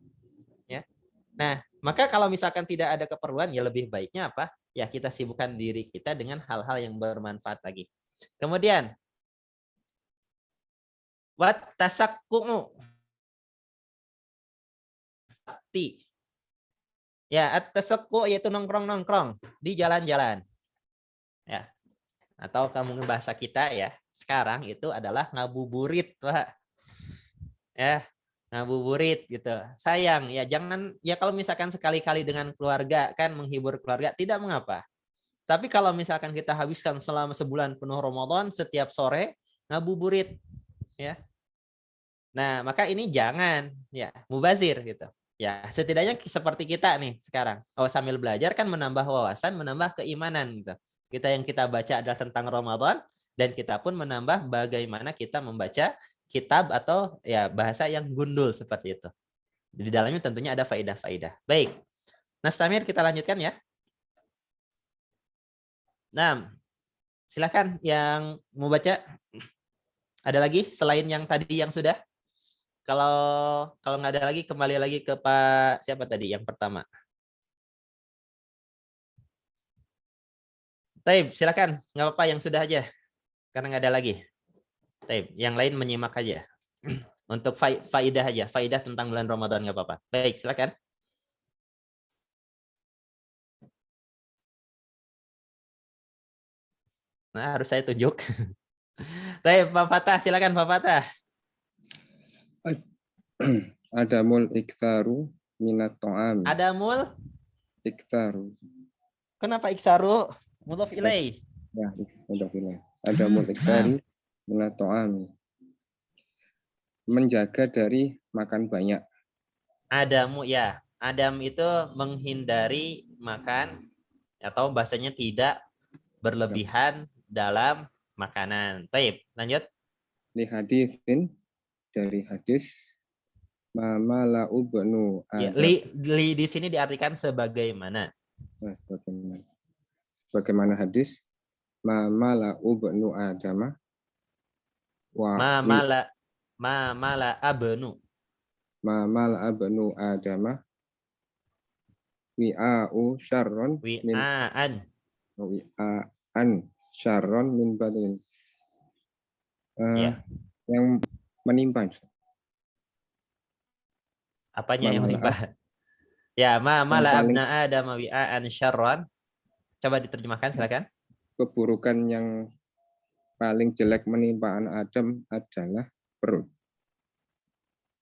Ya. Nah, maka kalau misalkan tidak ada keperluan, ya lebih baiknya apa? Ya kita sibukkan diri kita dengan hal-hal yang bermanfaat lagi. Kemudian, wat tasakku'u. Ya, at-tasakku yaitu nongkrong-nongkrong di jalan-jalan. Ya. Atau kamu bahasa kita ya, sekarang itu adalah ngabuburit, Pak. Ya, ngabuburit gitu. Sayang ya, jangan ya kalau misalkan sekali-kali dengan keluarga kan menghibur keluarga tidak mengapa. Tapi kalau misalkan kita habiskan selama sebulan penuh Ramadan setiap sore ngabuburit ya. Nah, maka ini jangan ya mubazir gitu. Ya, setidaknya seperti kita nih sekarang. Oh, sambil belajar kan menambah wawasan, menambah keimanan gitu. Yang kita baca adalah tentang Ramadan dan kita pun menambah bagaimana kita membaca kitab atau ya bahasa yang gundul seperti itu. Di dalamnya tentunya ada faidah-faidah. Baik. Nastamir kita lanjutkan ya. Nah, silakan yang mau baca. Ada lagi selain yang tadi yang sudah? Kalau nggak ada lagi, kembali lagi ke Pak siapa tadi yang pertama. Taib, silakan. Nggak apa-apa yang sudah aja. Karena nggak ada lagi. Taib, yang lain menyimak aja. Untuk faidah aja. Faidah tentang bulan Ramadan nggak apa-apa. Baik, silakan. Nah, harus saya tunjuk. Taib, Pak Fatah, silakan Pak Fatah. Adamul iktaru minat ta'am. Adamul Iktaru. Kenapa iksaru? Mudhaf ilaih. Ya, mudhaf ilaih. Adamul iktaru minat ta'am. Menjaga dari makan banyak. Adamu ya. Adam itu menghindari makan atau bahasanya tidak berlebihan dalam makanan. Taib, lanjut. Li hadithin dari hadis Mama la ubnu Ya, Adam. li di sini diartikan sebagaimana. Nah, bagaimana hadis Mama la ubnu Adama wa Mala abnu. Mama la abnu Adama wi'a'u syarron min wi'a'an syarron min badin. Ya. Yang menimpa. Apanya yang menimpa? Ya, mala abna Adam wi'a'an syarron. Coba diterjemahkan silakan. Keburukan yang paling jelek menimpa anak Adam adalah perut.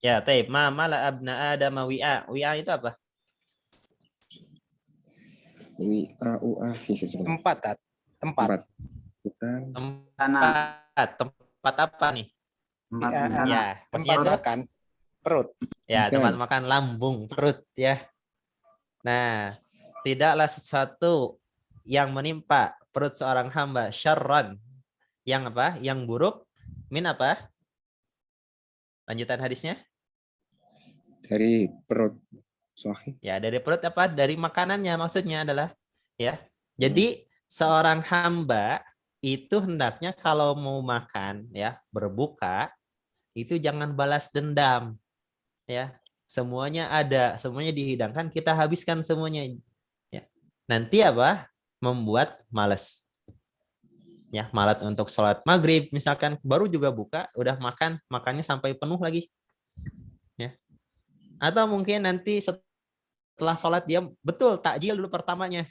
Ya, taib. Mala abna Adam wi'a. Wi'a itu apa? Tempat. Bukan. Tempat apa nih? Ya, Tempat makan perut. Ya, tempat makan lambung, perut ya. Nah, tidaklah sesuatu yang menimpa perut seorang hamba syarran yang apa? Yang buruk min apa? Lanjutan hadisnya? Dari perut. Sahih. Ya, dari perut apa? Dari makanannya maksudnya adalah ya. Jadi seorang hamba itu hendaknya kalau mau makan ya, berbuka itu jangan balas dendam. Ya, semuanya ada, semuanya dihidangkan, kita habiskan semuanya. Ya. Nanti apa? Membuat malas. Ya, malas untuk sholat maghrib misalkan baru juga buka, udah makannya sampai penuh lagi. Ya. Atau mungkin nanti setelah sholat dia betul takjil dulu pertamanya.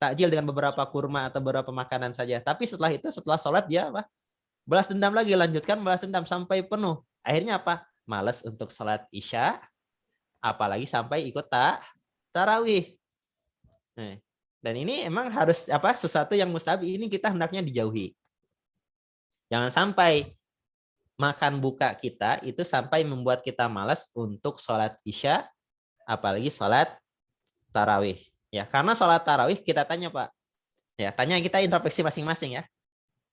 Takjil dengan beberapa kurma atau beberapa makanan saja. Tapi setelah itu, setelah sholat dia apa? Balas dendam lagi, lanjutkan balas dendam sampai penuh. Akhirnya apa? Malas untuk sholat isya, apalagi sampai ikut tarawih. Nah, dan ini emang harus apa? Sesuatu yang mustahab ini kita hendaknya dijauhi. Jangan sampai makan buka kita itu sampai membuat kita malas untuk sholat isya, apalagi sholat tarawih. Ya, karena sholat tarawih kita tanya Pak. Ya, tanya kita introspeksi masing-masing ya.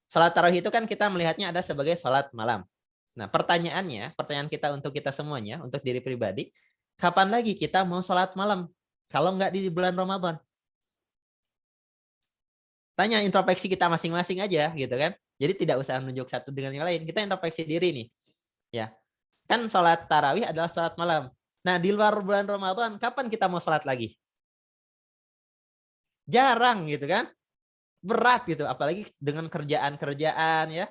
Sholat tarawih itu kan kita melihatnya ada sebagai sholat malam. Nah, pertanyaan kita untuk kita semuanya, untuk diri pribadi, kapan lagi kita mau sholat malam? Kalau nggak di bulan Ramadan? Tanya introspeksi kita masing-masing aja, gitu kan? Jadi tidak usah menunjuk satu dengan yang lain. Kita introspeksi diri nih. Ya. Kan sholat tarawih adalah sholat malam. Nah, di luar bulan Ramadan, kapan kita mau sholat lagi? Jarang gitu kan. Berat gitu. Apalagi dengan kerjaan-kerjaan ya.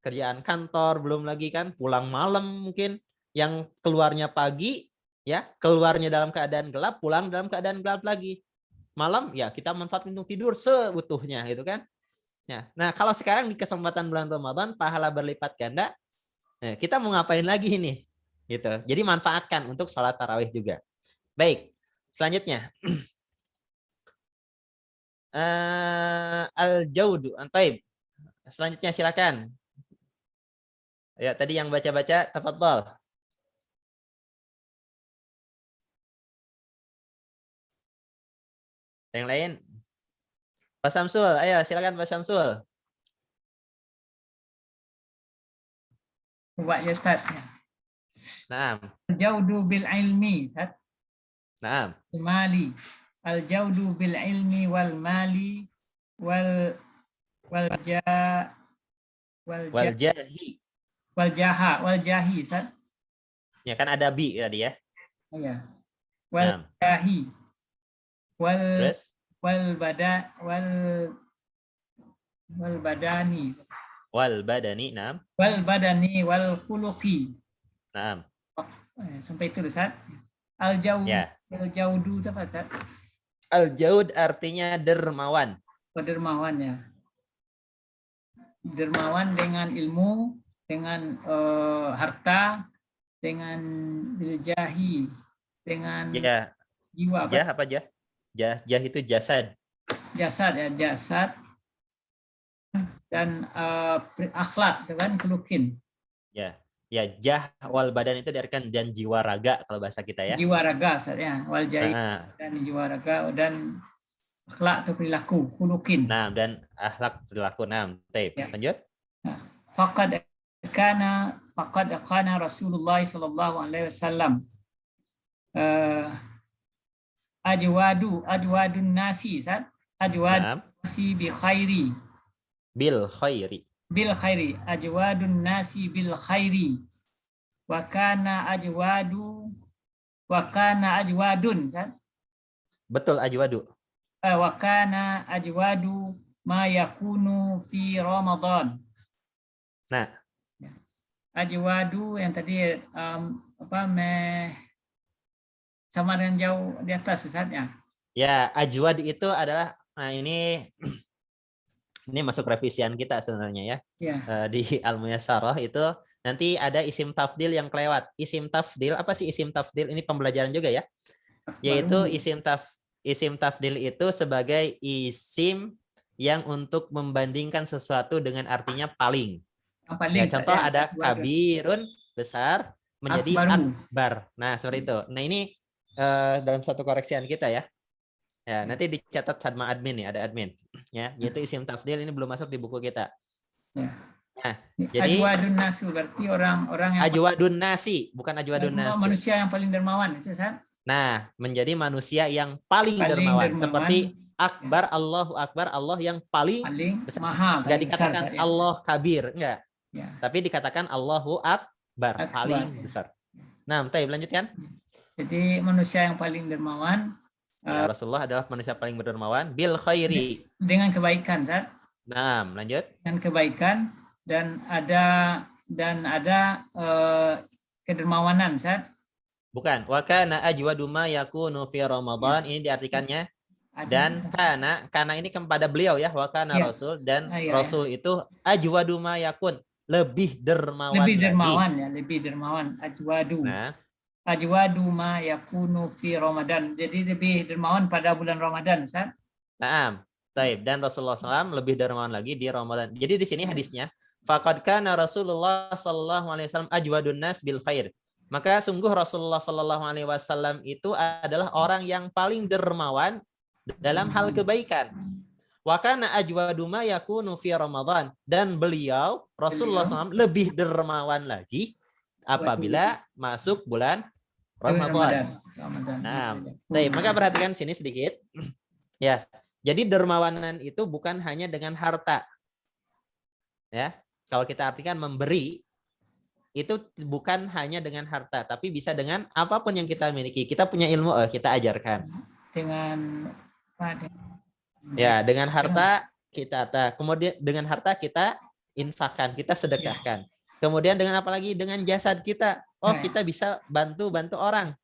Kerjaan kantor, belum lagi kan pulang malam mungkin. Yang keluarnya pagi, ya keluarnya dalam keadaan gelap, pulang dalam keadaan gelap lagi. Malam, ya kita manfaatkan untuk tidur seutuhnya gitu kan. Nah, kalau sekarang di kesempatan bulan Ramadan, pahala berlipat ganda, nah, kita mau ngapain lagi nih? Gitu. Jadi manfaatkan untuk sholat tarawih juga. Baik, selanjutnya. Al-Jaudu, Antaib. Selanjutnya silakan. Ya, tadi yang baca-baca, tafadhol. Yang lain? Pak Samsul, ayo silakan Pak Samsul. Coba ya Ustaz. Naam. Al-jaudu bil ilmi, Ustaz. Naam. Mali. Al-jaudu bil ilmi wal mali wal jahi, Ustaz. Ya kan ada bi tadi ya. Iya. Wal jahi. Terus? Wal badani. Wal badani, naam. Wal badani wal khuluqi. Naam. Sampai itu Ustaz. Al-jaudu. Ya. Al-jaudu apa Ustaz? Al-jaud artinya dermawan. Dermawan ya. Dermawan dengan ilmu, dengan harta, dengan jahi, dengan jiwa. Jah apa jah? Jah itu jasad. Jasad ya, jasad dan akhlak itu kan khuluqin. Ya. Ya, jah wal badan itu diartikan dan jiwa raga kalau bahasa kita ya. Jiwa raga ya, wal jahi dan jiwa raga dan akhlak atau perilaku khuluqin. Nah, dan akhlak perilaku. Nah, ya. Lanjut. Faqad kana Rasulullah sallallahu alaihi wasallam ajwadun nasi, nasi bi khairi. Bil khairi. Bil khairi, ajwadun nasi bil khairi. Wa kana ajwadun, kan? Betul, ajwadu. Wa kana ajwadu ma yakunu fi Ramadan. Nah, ajwadu yang tadi sama dengan jauh di atas Ustaznya. Ya, ajwad itu adalah ini masuk revisian kita sebenarnya ya. Di Al-Muyassarah itu nanti ada isim tafdil yang kelewat. Isim tafdil, apa sih isim tafdil? Ini pembelajaran juga ya. Yaitu isim tafdil itu sebagai isim yang untuk membandingkan sesuatu dengan artinya paling. Ya, contoh ada kabirun, besar, menjadi akbar. Nah, seperti itu. Nah, ini dalam satu koreksian kita ya. Ya, nanti dicatat sama admin nih, ada admin. Ya, yaitu isim tafdil ini belum masuk di buku kita. Nah, jadi ajwadun nasi berarti orang-orang yang ajwadun nasi, bukan ajwadun nasi. Manusia yang paling dermawan itu, Ustaz. Nah, menjadi manusia yang paling dermawan seperti akbar, Allahu akbar, Allah yang paling besar. Maha. Enggak dikatakan besar, Allah kabir, enggak. Ya. Tapi dikatakan Allahu akbar, paling besar. Nah, lanjutkan. Jadi manusia yang paling dermawan, ya, Rasulullah adalah manusia paling berdermawan bil khairi, dengan kebaikan, Ustaz. Nah, lanjut. Dengan kebaikan dan ada kedermawanan, Ustaz. Bukan. Wa kana ajwadu ma yakunu fi Ramadan, ini diartikannya dan karena ini kepada beliau ya, wa kana Rasul, dan Rasul itu ajwadu ma yakun, lebih dermawan lagi. Lebih dermawan ajwadu. Nah, ajwadu ma yakunu fi Ramadan. Jadi lebih dermawan pada bulan Ramadan, Ustaz. Naam. Baik, dan Rasulullah SAW lebih dermawan lagi di Ramadan. Jadi di sini hadisnya, faqad kana Rasulullah sallallahu alaihi wasallam ajwadun nas bil khair. Maka sungguh Rasulullah sallallahu alaihi wasallam itu adalah orang yang paling dermawan dalam hal kebaikan. Wa kana ajwadu ma yakunu fi Ramadan, dan beliau Rasulullah SAW lebih dermawan lagi apabila masuk bulan Ramadan. Nah, maka perhatikan sini sedikit. Ya, jadi dermawanan itu bukan hanya dengan harta. Ya, kalau kita artikan memberi itu bukan hanya dengan harta, tapi bisa dengan apapun yang kita miliki. Kita punya ilmu, kita ajarkan. Dengan Ya, dengan harta kita, kemudian dengan harta kita infakkan, kita sedekahkan. Kemudian dengan apa lagi? Dengan jasad kita. Oh, kita bisa bantu orang.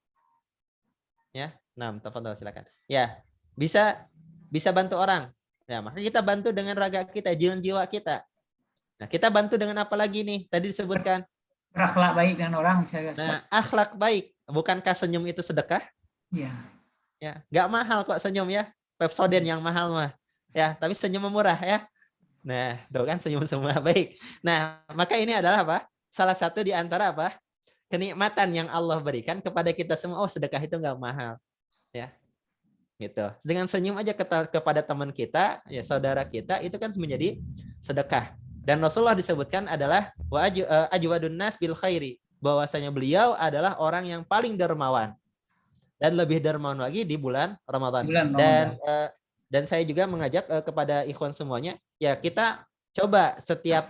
Ya, tafadhol silakan. Ya, bisa bantu orang. Ya, maka kita bantu dengan raga kita, jiwa kita. Nah, kita bantu dengan apa lagi nih? Tadi disebutkan berakhlak baik dengan orang misalnya. Nah, akhlak baik. Bukankah senyum itu sedekah? Iya. Ya, nggak mahal kok senyum ya. Pepsodent yang mahal mah. Ya, tapi senyum murah ya. Nah, tuh kan senyum semua baik. Nah, maka ini adalah apa? Salah satu di antara apa? Kenikmatan yang Allah berikan kepada kita semua. Oh, sedekah itu nggak mahal. Ya. Gitu. Dengan senyum aja kepada teman kita, ya saudara kita, itu kan menjadi sedekah. Dan Rasulullah disebutkan adalah wa ajwadun nas bil khairi, bahwasanya beliau adalah orang yang paling dermawan dan lebih dermawan lagi di bulan Ramadan. Dan saya juga mengajak kepada ikhwan semuanya, ya kita coba setiap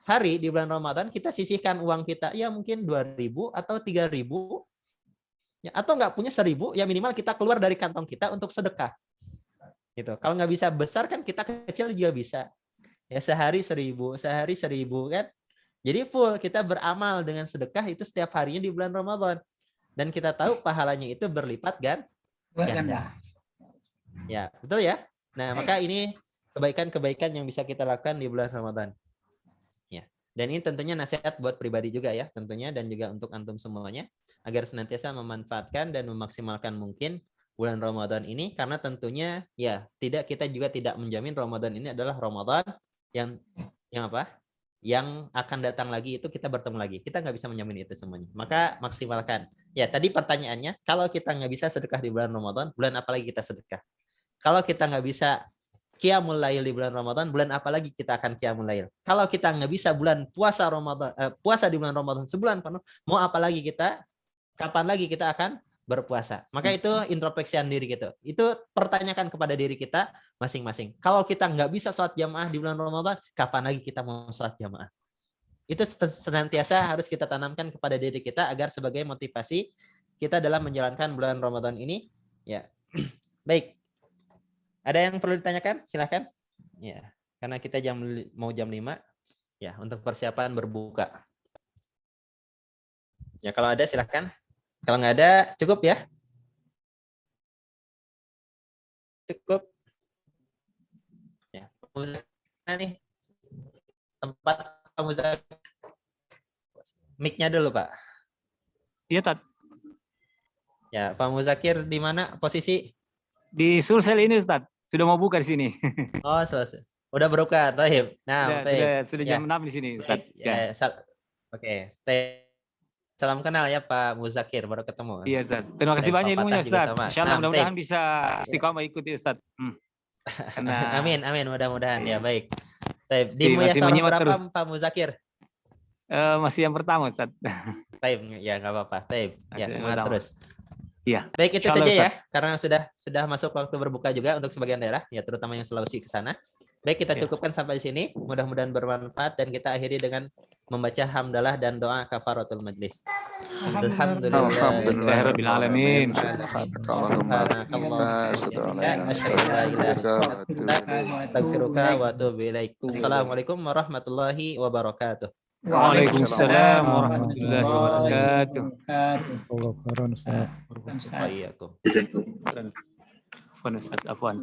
hari di bulan Ramadan kita sisihkan uang kita, ya mungkin 2.000 atau 3.000, ya, atau nggak punya 1.000, ya minimal kita keluar dari kantong kita untuk sedekah. Gitu. Kalau nggak bisa besar kan kita kecil juga bisa. Ya sehari 1.000 kan. Jadi full kita beramal dengan sedekah itu setiap harinya di bulan Ramadan. Dan kita tahu pahalanya itu berlipat ganda. Ya, betul ya? Nah, maka ini kebaikan-kebaikan yang bisa kita lakukan di bulan Ramadan. Ya. Dan ini tentunya nasihat buat pribadi juga ya, tentunya, dan juga untuk antum semuanya agar senantiasa memanfaatkan dan memaksimalkan mungkin bulan Ramadan ini, karena tentunya ya kita juga tidak menjamin Ramadan ini adalah Ramadan yang apa? Yang akan datang lagi itu kita bertemu lagi. Kita nggak bisa menjamin itu semuanya. Maka maksimalkan. Ya, tadi pertanyaannya, kalau kita nggak bisa sedekah di bulan Ramadan, bulan apa lagi kita sedekah? Kalau kita nggak bisa qiyamul lail di bulan Ramadan, bulan apa lagi kita akan qiyamul lail? Kalau kita nggak bisa bulan puasa Ramadan, puasa di bulan Ramadan sebulan penuh, mau apa lagi kita? Kapan lagi kita akan berpuasa? Maka itu introspeksian diri gitu. Itu pertanyakan kepada diri kita masing-masing. Kalau kita nggak bisa sholat jamaah di bulan Ramadan, kapan lagi kita mau sholat jamaah? Itu senantiasa harus kita tanamkan kepada diri kita agar sebagai motivasi kita dalam menjalankan bulan Ramadan ini. Ya, baik. Ada yang perlu ditanyakan? Silakan. Ya, karena kita mau jam 5. Ya, untuk persiapan berbuka. Ya, kalau ada silakan. Kalau nggak ada, cukup ya. Cukup. Ya, nih tempat Pak Muzakir. Mic-nya dulu, Pak. Iya, Tat. Ya, Pak Muzakir di mana posisi? Di Sulsel ini, Ustaz. Sudah mau buka di sini. Oh, selesai. Udah berbuka, Taib. Nah, sudah jam 6 di sini, Ustaz. Ya. Oke. Salam kenal ya Pak Muzakir, baru ketemu. Iya, Ustaz. Terima kasih banyak ilmunya, Ustaz. Insyaallah mudah-mudahan bisa istiqomah ikuti, Ustaz. Amin, mudah-mudahan ya, baik. Di Muyassarah berapa terus. Pak Muzakir? Masih yang pertama, Ustaz. Taib, ya nggak apa-apa. Taib, ya semangat terus. Iya. Baik, itu saja ya, karena sudah masuk waktu berbuka juga untuk sebagian daerah, ya terutama yang Sulawesi ke sana. Baik, kita cukupkan sampai di sini. Mudah-mudahan bermanfaat dan kita akhiri dengan membaca hamdalah dan doa kafaratul majlis. Alhamdulillahirabbil alamin. Assalamualaikum warahmatullahi wabarakatuh. Waalaikumsalam warahmatullahi wabarakatuh. Waalaikumsalam. Afwan.